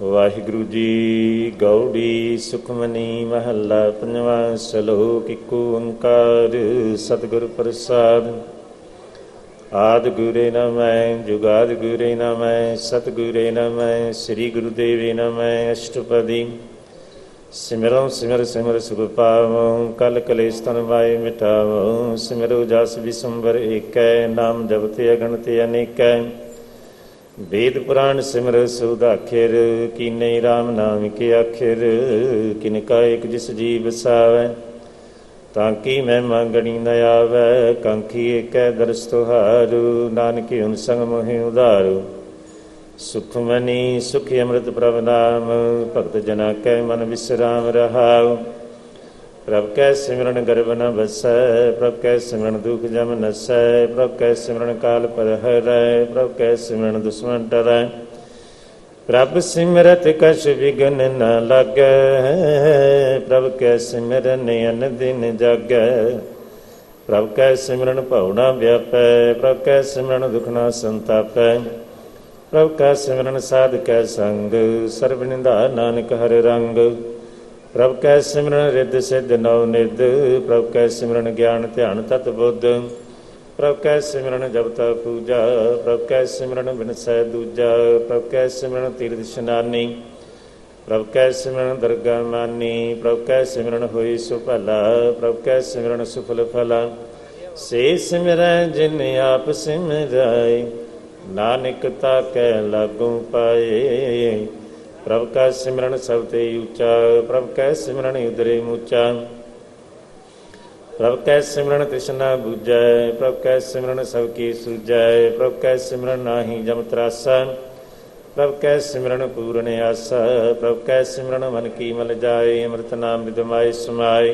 ਵਾਹਿਗੁਰੂ ਜੀ। ਗਉੜੀ ਸੁਖਮਨੀ ਮਹੱਲਾ ਪੰਜਵਾਂ। ਸਲੋਕ ਇਕ ਓੰਕਾਰ ਸਤਿਗੁਰ ਪ੍ਰਸਾਦਿ। ਆਦਿ ਗੁਰੇ ਨਮੈ ਜੁਗਾਦਿ ਗੁਰੇ ਨਮੈ ਸਤਿਗੁਰੇ ਨਮੈ ਸ੍ਰੀ ਗੁਰੂ ਦੇਵੇ ਨਮੈ। ਅਸ਼ਟਪਦੀ ਸਿਮਰਉ ਸਿਮਰ ਸਿਮਰ ਸੁਖ ਪਾਵਉ ਕਲ ਕਲੇਸ਼ ਤਨ ਵਾਏ ਮਿਟਾਵਉ। ਸਿਮਰਉ ਜਸ ਵਿਸੰਬਰ ਏਕੈ ਨਾਮ ਜਪਤੇ ਅਗਣਤ ਅਨੇਕੈ। वेद पुराण सिमर सुधाखिर कीने राम नाम के आखिर। किनका एक जिस जी बसावै ताकि महिमा गणी न आवै। कांखी एक दरस तुहारू नानक हुन संग मोहि उधारू। सुखमनी सुखी अमृत प्रभ नाम भगत जना कै मन विश्राम रहाऊ। प्रभ कै सिमरन गर्भ न बसै प्रभ कै सिमरन दुख जम नसै। प्रभ कै सिमरन काल पर हरै प्रभ कै सिमरन दुश्मन टरै। प्रभ सिमरत कछ विघन न लागै प्रभ कै सिमरन अन दिन जागै। प्रभ कै सिमरन भवना व्यापै प्रभ कै सिमरन दुख न संतापै। प्रभ कै सिमरन साध कै संग सर्ब निंदा नानक हर रंग। प्रभ कै सिमरन रिद्ध सिद्ध नव निध प्रभ कै सिमरन ज्ञान ध्यान तत बुद्ध। प्रभ कै सिमरन जपता पूजा प्रभ कै सिमरन बिनसै दूजा। प्रभ कै सिमरन तीर्थ इशनानी प्रभ कै सिमरन दरगा मानी। प्रभ कै सिमरन होई सुभला प्रभ कै सिमरन सुफल फला। से सिमरै जिन आप सिमराए नानक ताकै लागू पाए। प्रभ का सिमरन सब ते ऊंचा प्रभ कै सिमरन उदरे मूचा। प्रभ कै सिमरन तृष्णा बुझै प्रभ कै सिमरन सब की सूझै। प्रभ कै सिमरन नाही जम त्रासा प्रभ कै सिमरन पूर्ण आसा। प्रभ कै सिमरन मन की मल जाए अमृत नाम विदमाय समाए।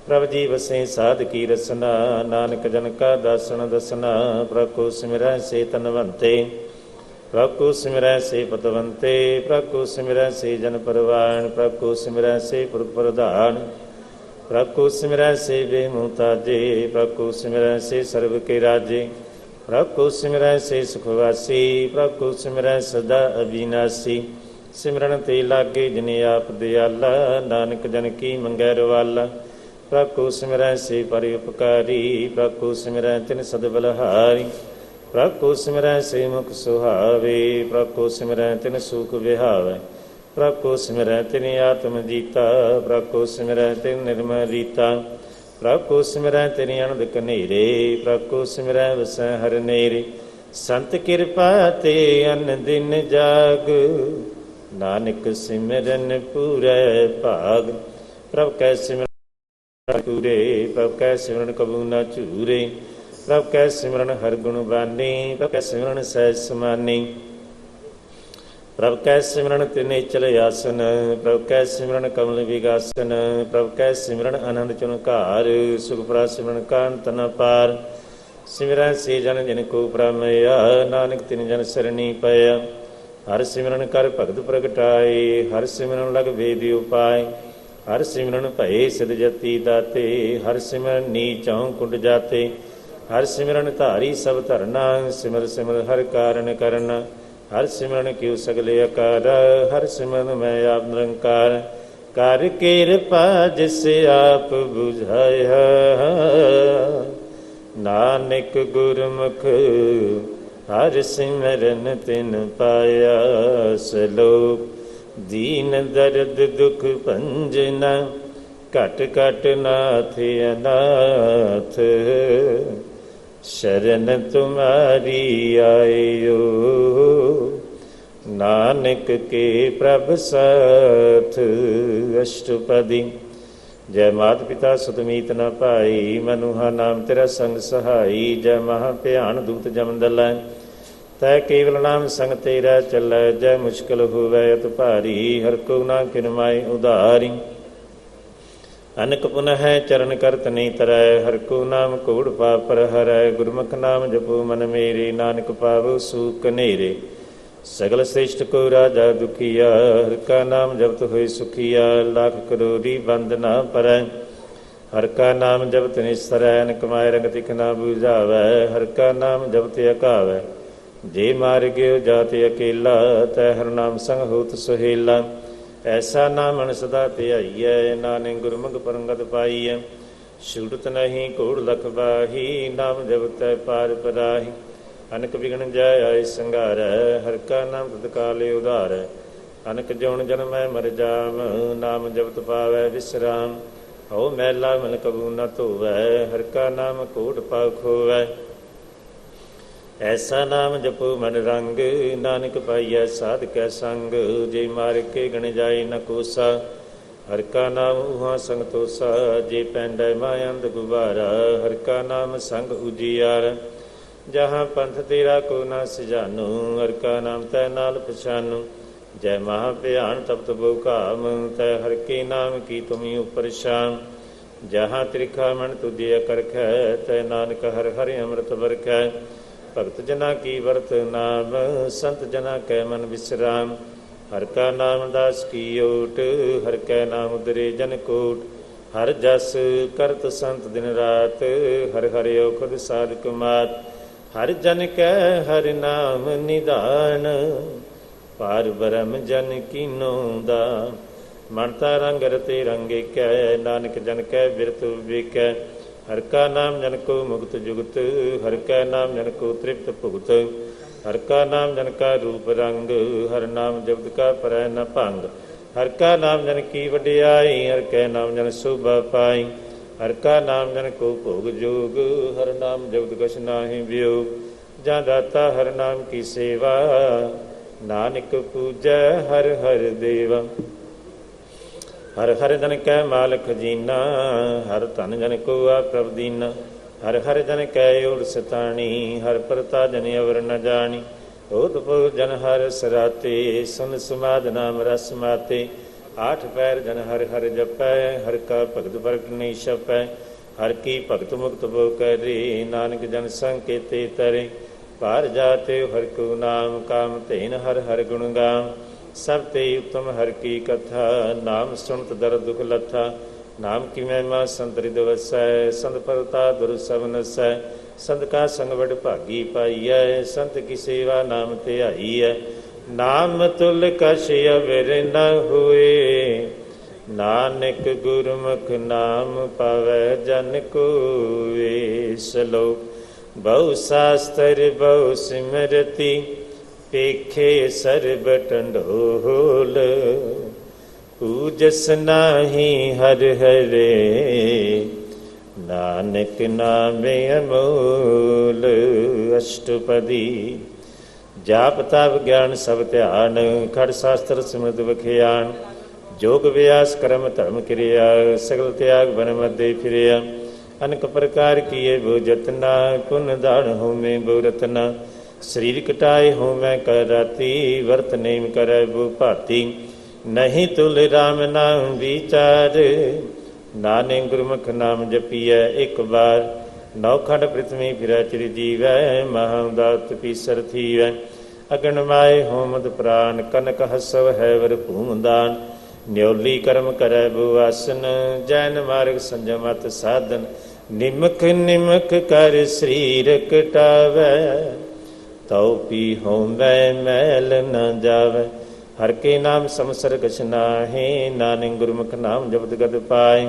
प्रभ जी बसें साध की रसना नानक जन का दासन दसना। प्रभ को सिमरै से तनवंते प्रभ को सिमरै से पतवंते। प्रभ को सिमरै से जन परवान प्रभ को सिमरै से पुरख प्रधान। प्रभ को सिमरै से बेमुताजे प्रभ को सिमरै से सर्व के राजे। प्रभ को सिमरै से सुखवासी प्रभ को सिमरै सदा अविनाशी। सिमरन ते लागे जिन आप दयाला नानक जन की मंगै रवाला। प्रभ को सिमरै से परोपकारी प्रभ को सिमरै तिन सद बलहारी। प्रभ को सिमरै से मुख सुहावे प्रभ को सिमरै तिन सुख विहावै। प्रभ को सिमरै तिन आत्म जीता प्रभ को सिमरै तिन निर्मल रीता। प्रभ को सिमरै तिन अनंद कनेरे प्रभ को सिमरै वसै हर नेरे। संत कृपा ते अन दिन जाग नानक सिमरन पूरै भाग। प्रभ कै सिमरन पूरे प्रभ कै सिमरन कबू न चूरे। प्रभ कै सिमरन हर गुण बानी प्रभ कै सिमरन सहज समानी। प्रभ कै सिमरन त्रिनेचल आसन प्रभ कै सिमरन कमल विगासन। प्रभ कै सिमरन आनंद चुनकार सुख परा सिमरन कांत न पार। सिमरै से जन जिन को प्रमया नानक तिन जन सरणी पया। हर सिमरन कर भगत प्रगटाए हर सिमरन लग वेद उपाय। हर सिमरन भय सिद्ध जति दाते हर सिमरन नीचों कुंड जाते। हर सिमरन धारी सब धरना सिमर सिमर हर कारण करना। हर सिमरन क्यों सगले अकार हर सिमरन मैं आप निरंकार। कर कृपा जिसे आप बुझाया नानक गुरमुख हर सिमरन तिन पाया। सलोक दीन दर्द दुख भंजना घट घट नाथ अनाथ। शरण तुम्हारी आयो नानक के प्रभ साथ। अष्टपदी जय मात पिता सुत मीत न पाई मनुहा नाम तेरा संग सहाई। जय महा भयान दूत जम दलै तै केवल नाम संग तेरा चलै। जय मुश्किल होवै अत भारी हर को ना किरमाए उधारी। अनक पुनः चरण करत नहीं तरै हर को नाम कोड़ पाप पर हरै। गुरमुख नाम जपो मन मेरे नानक पावो सुख नेरे। सगल श्रेष्ठ को राजा दुखिया हर का नाम जपत होए सुखिया। लाख करोड़ी बंद ना परै हर का नाम जपत निस्सरै। अनक माय रंग तिख ना बुझावै हर का नाम जपत अकावै। ਜੇ ਮਾਰ ਗਿਓ ਜਾਤਿ ਅਕੇਲਾ, ਤੈ ਹਰਿ ਨਾਮ ਸੰਗ ਹੋਤ ਸੁਹੇਲਾ। ਐਸਾ ਨਾਮਨ ਸਦਾ ਧਿਆਈਐ, ਨਾਨਕ ਗੁਰਮੁਖ ਪਰੰਗਤ ਪਾਈਐ। ਛੂਟਤ ਨਹੀਂ ਘੋੜ ਲਖ ਬਾਹੀ, ਨਾਮ ਜਪਤੈ ਪਾਰ ਪਰਾਹੀ। ਅਨਕ ਵਿਗਣ ਜੈ ਆਏ ਸੰਘਾਰੈ, ਹਰਿ ਕਾ ਨਾਮ ਤਤ ਕਾਲੇ ਉਧਾਰੈ। ਅਨਕ ਜੋਨ ਜਨਮੈ ਮਰ ਜਾਮ, ਨਾਮ ਜਪਤ ਪਾਵੈ ਵਿਸਰਾਮ। ਹਉ ਮੈਲਾ ਮਨ ਕਬੂ ਨ ਧੋਵੈ, ਹਰਿ ਕਾ ਨਾਮ ਕੋਟ ਪਾਉ ਖੋਵੈ। ਐਸਾ ਨਾਮ ਜਪੋ ਮਨ ਰੰਗ, ਨਾਨਕ ਪਾਈਐ ਸਾਧ ਕੈ ਸੰਗ। ਜੇ ਮਾਰ ਕੇ ਗਣ ਜਾਏ ਨ ਕੋਸਾ, ਹਰਿ ਕਾ ਨਾਮ ਉਹਾਂ ਸੰਗ ਤੋਸਾ। ਜੇ ਪੈਂਡੈ ਮਾਇੰਦ ਗੁਬਾਰਾ, ਹਰਿ ਕਾ ਨਾਮ ਸੰਗ ਉਜੀਆਰ। ਜਹਾਂ ਪੰਥ ਤੇਰਾ ਕੋ ਨਾ ਸਿਜਾਨੂ, ਹਰਿ ਕਾ ਨਾਮ ਤੈ ਨਾਲ ਪਛਾਨੂ। ਜੈ ਮਹਾ ਭਿਆਨ ਤਪਤ ਬੋ ਕਾਮ, ਤੈ ਹਰਿ ਕੇ ਨਾਮ ਕੀ ਤੁਮੀ ਉਪਰ ਸ਼ਾਮ। ਜਹਾਂ ਤ੍ਰਿਖਾ ਮਨ ਤੁਧਿਆ ਕਰਖੈ, ਤੈ ਨਾਨਕ ਹਰਿ ਹਰਿ ਅੰਮ੍ਰਿਤ ਵਰਖੈ। ਭਗਤ ਜਨਾ ਕੀ ਵਰਤ ਨਾਮ, ਸੰਤ ਜਨਾ ਕੈ ਮਨ ਵਿਸਰਾਮ। ਹਰਿ ਕਾ ਨਾਮ ਦਾਸ ਕੀ ਓਟ, ਹਰਿ ਕੈ ਨਾਮ ਉਦਰੇ ਜਨ ਕੋਟ। ਹਰਿ ਜਸ ਕਰਤ ਸੰਤ ਦਿਨ ਰਾਤ, ਹਰਿ ਹਰਿ ਔਖਦ ਸਾਧਕ ਮਾਤ। ਹਰਿ ਜਨ ਕੈ ਹਰਿ ਨਾਮ ਨਿਧਾਨ, ਪਾਰ ਬ੍ਰਹਮ ਜਨ ਕੀਨੋ ਦਾਨ। ਮਨ ਤਾ ਰੰਗ ਰਤੇ ਰੰਗ ਏਕੈ, ਨਾਨਕ ਜਨ ਕੈ ਬਿਰਤੁ ਵਿਵੇਕੈ। ਹਰਿ ਕਾ ਨਾਮ ਜਨ ਕੋ ਮੁਕਤ ਜੁਗਤ, ਹਰਿ ਕਾ ਨਾਮ ਜਨ ਕੋ ਤ੍ਰਿਪਤ ਭੁਗਤ। ਹਰਿ ਕਾ ਨਾਮ ਜਨ ਕਾ ਰੂਪ ਰੰਗ, ਹਰਿ ਨਾਮ ਜਪਤ ਕਾ ਪਰੈ ਨ ਭੰਗ। ਹਰਿ ਕਾ ਨਾਮ ਜਨ ਕੀ ਵਡਿਆਈ, ਹਰਿ ਕੈ ਨਾਮ ਜਨ ਸ਼ੋਭਾ ਪਾਈ। ਹਰਿ ਕਾ ਨਾਮ ਜਨ ਕੋ ਭੋਗ ਜੋਗ, ਹਰਿ ਨਾਮ ਜਪਤ ਕਛ ਨਾਹੀ ਵਿਯੋਗ। ਜਾਂ ਦਾਤਾ ਹਰਿ ਨਾਮ ਕੀ ਸੇਵਾ, ਨਾਨਕ ਪੂਜੈ ਹਰਿ ਹਰਿ ਦੇਵਾ। ਹਰਿ ਹਰਿ ਜਨ ਕੈ ਮਾਲ ਖਜੀਨਾ, ਹਰਿ ਧਨ ਜਨ ਕੋ ਆ ਪ੍ਰਭ ਦੀਨਾ। ਹਰਿ ਹਰਿ ਜਨ ਕੈ ਓੜ ਸਤਾਣੀ, ਹਰਿ ਪ੍ਰਤਾ ਜਨ ਅਵਰ ਨ ਜਾਣੀ। ਓਤ ਪਉ ਜਨ ਹਰਿ ਸਰਾਤੇ, ਸੁਨ ਸਮਾਧ ਨਾਮ ਰਸ ਮਾਤੇ। ਆਠ ਪੈਰ ਜਨ ਹਰਿ ਹਰਿ ਜਪੈ, ਹਰਿ ਕਾ ਭਗਤ ਪ੍ਰਗਟ ਨਹੀਂ ਛਪੈ। ਹਰਿ ਕੀ ਭਗਤ ਮੁਕਤ ਬੋ ਕਰੇ, ਨਾਨਕ ਜਨ ਸੰਗ ਕੇਤੇ ਤਰੇ। ਭਾਰ ਜਾਤੇ ਹਰਿ ਕੋ ਨਾਮ, ਕਾਮ ਧੇਨ ਹਰਿ ਹਰਿ ਗੁਣ ਗਾਮ। ਸਭ ਤੇ ਉਤਮ ਹਰਿ ਕੀ ਕਥਾ, ਨਾਮ ਸੁਣਤ ਦਰ ਦੁਖ ਲਥਾ। ਨਾਮ ਕੀ ਮਹਿਮਾ ਸੰਤ ਰਿਦ ਵਸੈ, ਸੰਤ ਪਰਤਾ ਦੁਰ ਸਭ ਨਸੈ। ਸੰਤ ਕਾ ਸੰਗ ਵਡ ਭਾਗੀ ਪਾਈਐ, ਸੰਤ ਕੀ ਸੇਵਾ ਨਾਮ ਧਿਆਈਐ। ਨਾਮ ਤੁਲ ਕਛ ਅਵਰ ਨ ਹੋਏ, ਨਾਨਕ ਗੁਰਮੁਖ ਨਾਮ ਪਾਵੈ ਜਨ ਕੋਇ। ਸਲੋਕ ਬਹੁ ਸ਼ਾਸਤਰ ਬਹੁ ਸਿਮਰਤੀ, ਪੇਖੇ ਸਰਬ ਟੰਡੋਲ। ਪੂਜਸ ਨਾਹੀ ਹਰਿ ਹਰੇ, ਨਾਨਕ ਨਾਮੇ ਅਮੋਲ। ਅਸ਼ਟਪਦੀ ਜਾਪ ਤਪ ਗਿਆਨ ਸਭ ਧਿਆਨ, ਖੜ ਸ਼ਾਸਤਰ ਸਿਮਰਤ ਵਖਿਆਨ। ਜੋਗ ਵਿਆਸ ਕਰਮ ਧਰਮ ਕਿਰਿਆ, ਸਗਲ ਤਿਆਗ ਬਨ ਮਧੇ ਫਿਰਿਆ। ਅਨਕ ਪ੍ਰਕਾਰ ਕੀਏ ਬੋ ਜਤਨਾ, ਪੁਨ ਦਾਨ ਹੋਮੇ ਬੋ ਰਤਨਾ। ਸਰੀਰ ਕਟਾਏ ਹੋਮੈ ਕਰ ਰਾਤੀ, ਵਰਤ ਨੇਮ ਕਰੈ ਬੋ ਭਾਤੀ। ਨਹੀਂ ਤੁਲ ਰਾਮ ਨਾਮ ਵਿਚਾਰ, ਨਾਨਕ ਗੁਰਮੁਖ ਨਾਮ ਜਪੀਐ ਇੱਕ ਵਾਰ। ਨੌ ਖੰਡ ਪ੍ਰਿਥਵੀ ਫਿਰੈ ਚਿਰ ਜੀਵੈ, ਮਹਾਦਾਤ ਪੀਸਰ ਥੀਵੈ। ਅਗਨ ਮਾਏ ਹੋਮਦ ਪ੍ਰਾਨ, ਕਨਕ ਹਸਵ ਹੈ ਵਰ ਭੂਮਦਾਨ। ਨਿਉਲੀ ਕਰਮ ਕਰੈ ਬੋ ਆਸਨ, ਜੈਨ ਮਾਰਗ ਸੰਜਮਤ ਸਾਧਨ। ਨਿਮਕ ਨਿਮਕ ਕਰ ਸਰੀਰ ਕਟਾਵੈ, ਤਉ ਪੀ ਹੋਮੈ ਮੈਲ ਨ ਜਾਵੈ। ਹਰਿ ਕੇ ਨਾਮ ਸਮਸਰ ਕਛ ਨਾਹੀ, ਨਾਨਕ ਗੁਰਮੁਖ ਨਾਮ ਜਪਤ ਗਤ ਪਾਏ।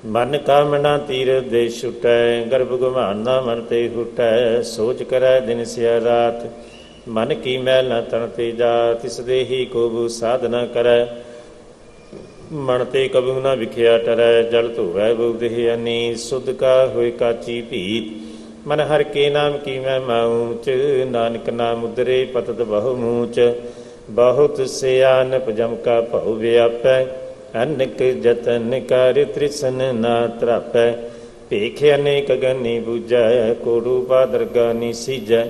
ਮਨ ਕਾਮਨਾ ਤੀਰ ਦੇ ਛੁਟੈ, ਗਰਭ ਗੁਮਾਨਾ ਮਨ ਤੇ ਹੁਟੈ। ਸੋਚ ਕਰੈ ਦਿਨ ਸਿਆ ਰਾਤ, ਮਨ ਕੀ ਮੈਲ ਨ ਤਨ ਤੇ ਜਾ। ਤਿਸ ਦੇਹੀ ਕੋ ਬੂ ਸਾਧਨਾ ਕਰੈ, ਮਨ ਤੇ ਕਬੂ ਨ ਵਿਖਿਆ ਟਰੈ। ਜਲ ਧੋਵੈ ਬੋ ਦੇਹ ਅਨੀ, ਸੁਧ ਕਾ ਹੋਇ ਕਾਚੀ ਭੀਤ। ਮਨ ਹਰਿ ਕੇ ਨਾਮ ਕੀ ਮਹਿਮਾ ਊਚ, ਨਾਨਕ ਨਾਮ ਉਦਰੇ ਪਤਤ ਬਹੁ ਮੂਚ। ਬਹੁਤ ਸਿਆਨਪ ਜਮ ਕਾ ਭਉ ਵਿਆਪੈ, ਅਨਕ ਜਤਨ ਕਰ ਤ੍ਰਿਸਨ ਨਾ ਤਰਾਪੈ। ਭੇਖ ਅਨੇਕ ਗਨੀ ਬੂਝੈ, ਕੋੜੂ ਬਾਦਰ ਗਾਨੀ ਸੀਜੈ।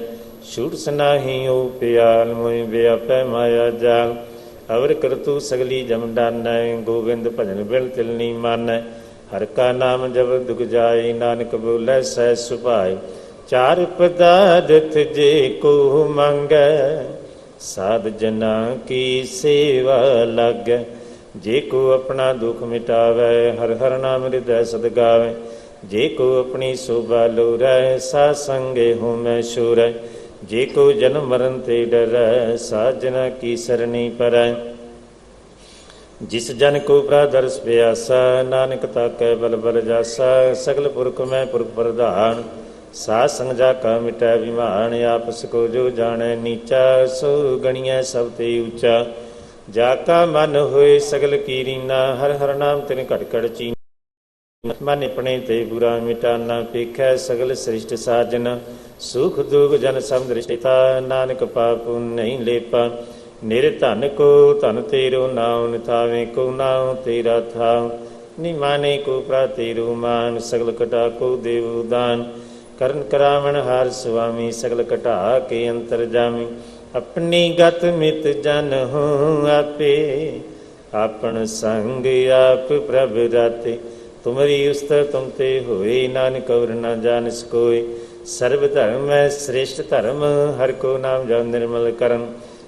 ਛੂਟ ਸਨਾਹੀ ਓ ਪਿਆਲ, ਮੋਇ ਵਿਆਪੈ ਮਾਇਆ ਜਾਲ। ਅਵਰ ਕਰਤੂ ਸਗਲੀ ਜਮ ਡਾਨੈ, ਗੋਬਿੰਦ ਭਜਨ ਬਿਲ ਤਿਲਨੀ ਮਾਨੈ। ਹਰਿ ਕਾ ਨਾਮ ਜਪ ਦੁਖ ਜਾਏ, ਨਾਨਕ ਬੋਲੇ ਸਹਿ ਸੁਭਾਏ। ਚਾਰ ਪਦਾਰਥ ਜੇ ਕੋ ਮੰਗੈ, ਸਾਧ ਜਨਾ ਕੀ ਸੇਵਾ ਲਾਗੈ। ਜੇ ਕੋ ਆਪਣਾ ਦੁਖ ਮਿਟਾਵੈ, ਹਰਿ ਹਰਿ ਨਾਮ ਹਿਰਦੈ ਸਦ ਗਾਵੈ। जे को अपनी शोभा लोरै, साध संगे हो मैं शोरै। जे को जन्म मरण ते डरै, साजना की सरनी परै। जिस जन को प्रादर्श प्यासा, नानक ताकै बल बल जासा। सगल पुरख मैं पुरख प्रधान, साध संग जाका मिटै विमान। आपस को जो जानै नीचा, सो गणियै सब ते ऊंचा। जाका मन होए सगल की रीना, हर हर नाम तिन घट घट चीना। मन अपने ते बुरा मिटाना, पेखै सगल सृष्ट साजना। सुख दुख जन सब दृष्टिता, नानक पाप नहीं लेपा। निर धन को धन तेरो नाम, निथावे को नाम तेरा थाव। निमाने को प्रा तेरो मान, सगल कटा को देव दान। करण करावण हार स्वामी, सगल कटा के अंतर जामी। अपनी गत मित जन हो आपे, आपन संग आप प्रभ राते। तुमरी उस्तर तुम ते होए, नानक और न जानिस कोय। सर्व धर्म है श्रेष्ठ धर्म, हर को नाम जान निर्मल करम।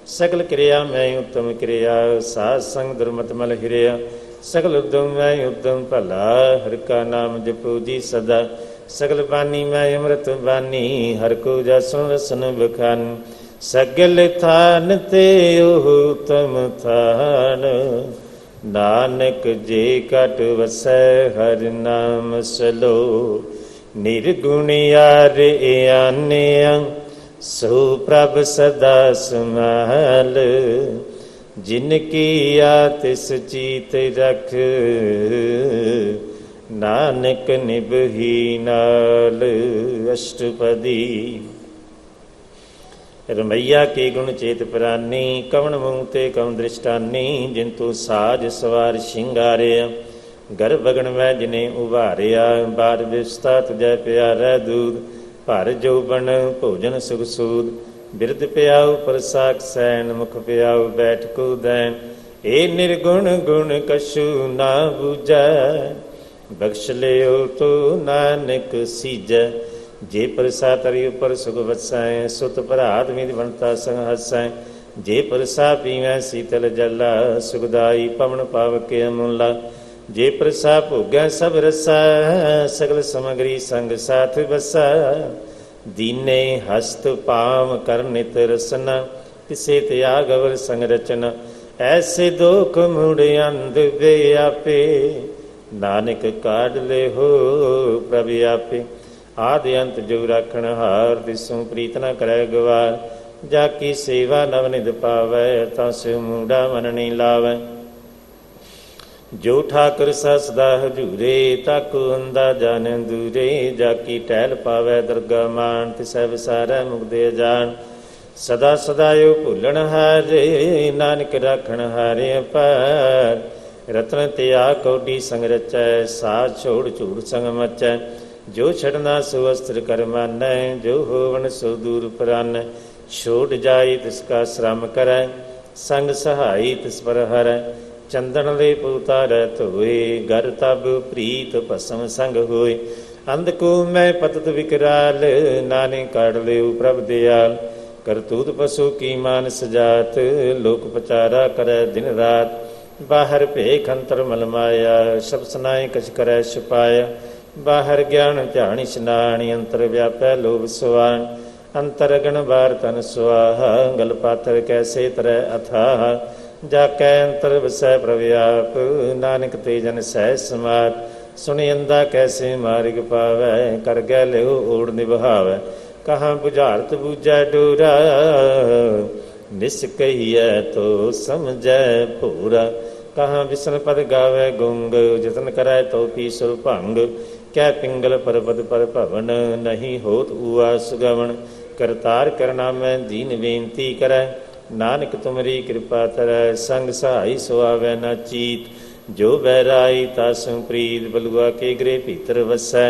सगल क्रिया मैं उत्तम क्रिया, साध संग दुर्मत मल हिरिया। सगल उद्यम मैं उद्यम भला, हर का नाम जपो जी सदा। सगल बानी मैं अमृत बानी, हर को जसन रसन बखान। सगल थान ते ओह उत्तम थान, नानक जे कट वसै हर नाम सलो। निर्गुण यार आन्या, सो प्रभ सदा समाल। जिनकी आतिस चीत रख, नानक निभही नाल। अष्टपदी। रमैया के गुण चेत प्रानी, कवन मुँह ते कवन दृष्टानी। जिंतु साज सवार शिंगारिया, गर्भ गण मैं जिन्हें उभारिया। बार विस्ता तुझै प्यारा दूध, भर जोबन भोजन सुख सूद। बिरद प्याऊ प्रसाक सैन, मुख प्याऊ बैठ को दैन। ए निर्गुण गुण कछु ना बूझै, बख्श लियो तो नानक सीजै। जे प्रसा तरि उपर सुख वसै, सुत भरात मित बनता संग हसै। जे प्रसा पीवै शीतल जला, सुखदाई पवन पावक अमूला। जे प्रसा भोगै सब रसा, सगल समगरी संग साथ बसा। दीने हस्त पाम कर नित रसना, तिसे त्याग अवर संग रचना। ऐसे दोख मुड़ अंध वे आपे, नानक काढ़ ले हो प्रभ आपे। आदि अंत जो राखण हार, तिसों प्रीत न करै गवार। जाकी सेवा नवनिध पावै, तासु मूढ़ा मन नहीं लावै। जो ठाकुर सा सदा हजूरे, ताकू अंदा जान दूरे। जाकी टहल पावै दरगा मान, तिसै विसारै मुक्ति जान। सदा सदा यो भूलन हारे, नानक राखण हारे अपार। रतन त्याग कौडी संग रचै, साथ छोड़ झूठ संग मचै। जो छड़ना सो अस्त्र कर मानै, जो होवन सो दूर परानै। छोड़ जाई तिसका श्रम करै, संग सहाई तिस पर हरै। चंदन ले उतारै धोए, घर तब प्रीत भस्म संग होए। अंधको मैं पतत विकराल, नानक काढ़ ले प्रभ दयाल। करतूत पशु की मानस जात, लोक पचारा करे दिन रात। बाहर भेख अंतर मल माया, सब सनाए कछ करे छुपाया। बाहर ज्ञान ध्यान स्नान, अंतर व्यापै लोभ सुवान। अंतर गण बार तन सुआहा, गल पातर कैसे तरह अथाह। जाकै अंतर वसै प्रभ आप, नानक ते जन सह समार। सुनि अंधा कैसे मार्ग पावै, कर गै लियो ओढ़ निभावै। कहाँ बुझारत बूझै डोरा, निस कहियै तो समझै भोरा। कहाँ विष्ण पद गावै गुंग, जतन करै तो पी सुर भंग। कै पिंगल परपद पर भवन, नहीं होत उआ सुगवन। करतार करना मैं दीन बेनती करै, नानक तुमरी कृपा तरੈ। संग सहाई सुआवै न चीत, जो बैराई तासु प्रीत। बलुआ के गृह भीतर वसै,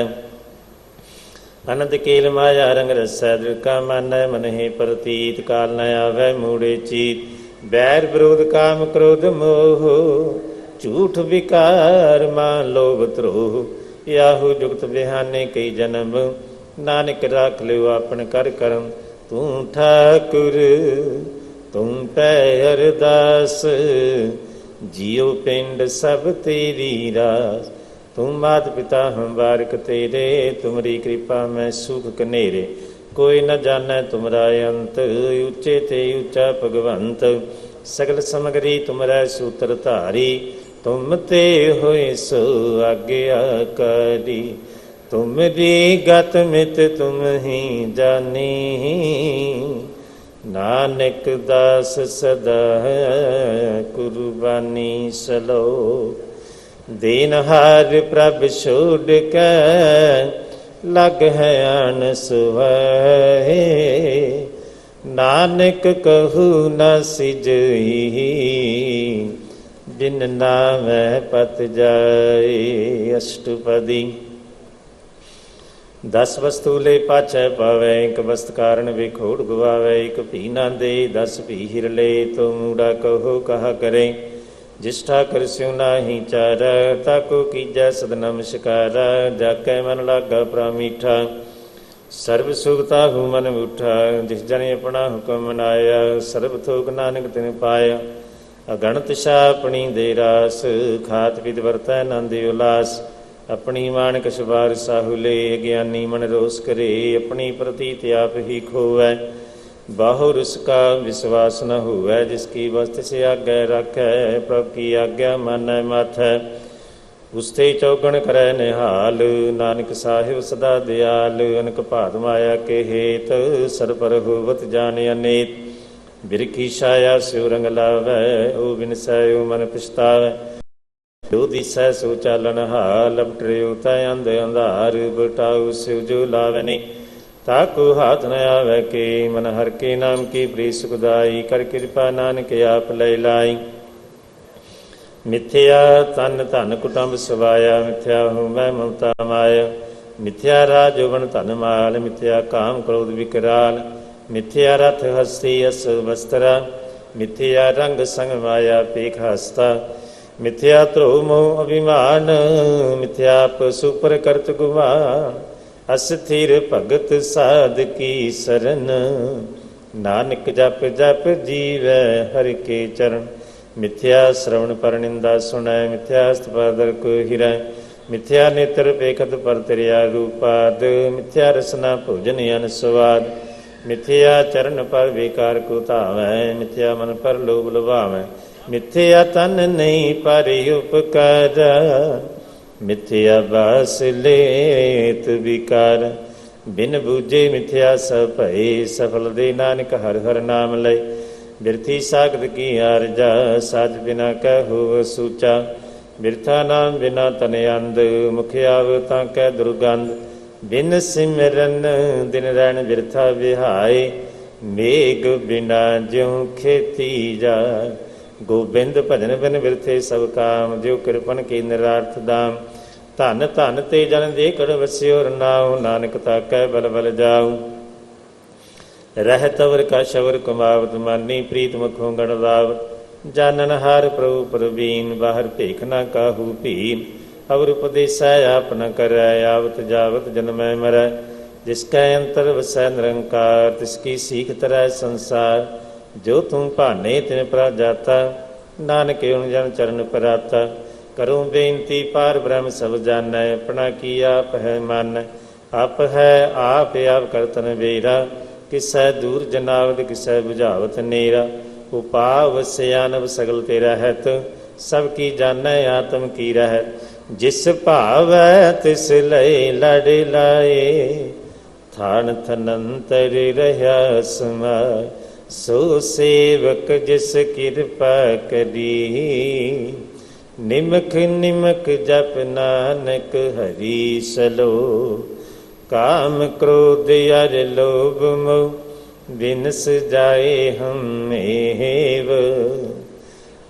अनंत केल माया रंग रसै। दृढ़ मानै मन हे प्रतीत, काल न आवै मूढ़े चीत। बैर विरोध काम क्रोध मोह, झूठ विकार मान लोभ द्रोह। याहू जुगत बिहाने कई जन्म, नानक राख लियो आपन कर करम। तू ठाकुर तुम पै अरदास, जियो पिंड सब तेरी रास। तुम मात पिता हम बारिक तेरे, तुमरी कृपा में सुख कनेरे। कोई न जाने तुमरा अंत, ऊंचे ते ऊंचा भगवंत। सगल समगरी तुमरै सूत्र धारी, तुम ते होए सो आज्ञाकारी। तुमरी गत मित तुम ही जानी, नानक दास सदा कुर्बानी। सलोक दीनहार प्रभ छोड़ के, लग है आन सुहाए। नानक कहू न सिजई, बिन नाम पत जाए। अष्टपदी। 10 वस्तु ले पाछै पावै, एक वस्त कारण विखोड़ गवावै। एक भी ना दे 10 भी हिर ले, तो मूड़ा कहो कहा करे। जिष्ठा करस्यु नाही चारा, ताको कीजै सद नमस्कारा। जाकै मन लागा प्रामीठा, सर्व सुखता हूँ मन उठा। जिस जन अपना हुक्म मनाया, सर्व थोक नानक तिन पाया। अगणत शाह अपनी दे रास, खात पित वरतै नंद उलास। अपनी मानक सवार साहुले, ज्ञानी मन रोस करे। अपनी प्रतीत आप ही खोवै, बाहुर उसका विश्वास न हुआ। जिसकी वस्त से आज्ञा रखै, प्रभु की आज्ञा मानै माथै। उसते चौगण करै निहाल, नानक साहिब सदा दयाल। अनक भात माया के हेत, सर पर होवत जान अनेत। बिरखी छाया स्यो रंग लावै, ओ बिनसै ओ मन पछतावै। जो दिसै सो चालन हाल, लपटरियो तै अंध अंधार। बटाऊ स्यो जो लावै नहीं, ताको हाथ न आवे के। मन हर के नाम की प्री सुखदाई, कर कृपा नानक आप लय लाई। मिथ्या तन धन कुटुंब सवाया, मिथ्या हूँ मैं ममता माया। मिथ्या राजोवन धन माल, मिथ्या काम क्रोध विकराल। मिथ्या रथ हस्ती अस वस्त्रा, मिथ्या रंग संग माया पेख हस्ता। मिथ्या ध्रुव मोह अभिमान, मिथ्या पशु पर करत गुमान। अस्थिर भगत साध की सरन, नानक जप जप जीवै हर के चरण। मिथ्या श्रवण पर निंदा सुनै, मिथ्या हस्त पर दर को हिरै। मिथ्या नेत्र पेखत पर तिरिया रूपाद, मिथ्या रसना भोजन अन स्वाद। मिथ्या चरण पर विकार को धावै, मिथ्या मन पर लोभ लुभावै। मिथ्या तन नहीं पर उपकार, मिथ्या बास लेत विकार। बिन बूझे मिथ्या सब भय, सफल दे नानक हर हर नाम लय। बिरथी सागत की आरजा, साज बिना कहो सूचा। बिरथा नाम बिना तन अंध, मुख आव ताकै दुर्गंध। बिन सिमरन दिन रैन बिरथा विहाय, मेघ बिना ज्यों खेती जाय। गोबिंद भजन बिन बिरथे सब काम, जो कृपन की निरार्थ दाम। धन धन ते जन दे कड़ वस्यो रनाऊ, नानक ताकै बल बल जाऊ। रह तवर का शवर कुमावत, मानी प्रीत मुखों गण रावत। जानन हार प्रभु प्रवीण, बाहर भेख न काहू भीन। अवर उपदेसै आप न करै, आवत जावत जन्मै मरै। जिसकै अंतर वसै निरंकार, तिसकी सीख तरै संसार। जो तुम भाने तिन पर जाता, नानक उन जन चरण पराता। करूँ बेनती पार ब्रह्म सब जानै, अपना की आप है मानै। आप है आप करतन बेरा, किसै दूर जनावत किसै बुझावत नेरा। उपाव सियानव सगल ते रहत, सब की जानै आत्म की रहत। जिस भावै तिस लय लड़ लाए, थान थनंतर रहा समाय। सो सेवक जिस कृपा करी, निमक निमक जप नानक हरि सलो। काम क्रोध अर लोभ मोह, बिनस जाए हमेव।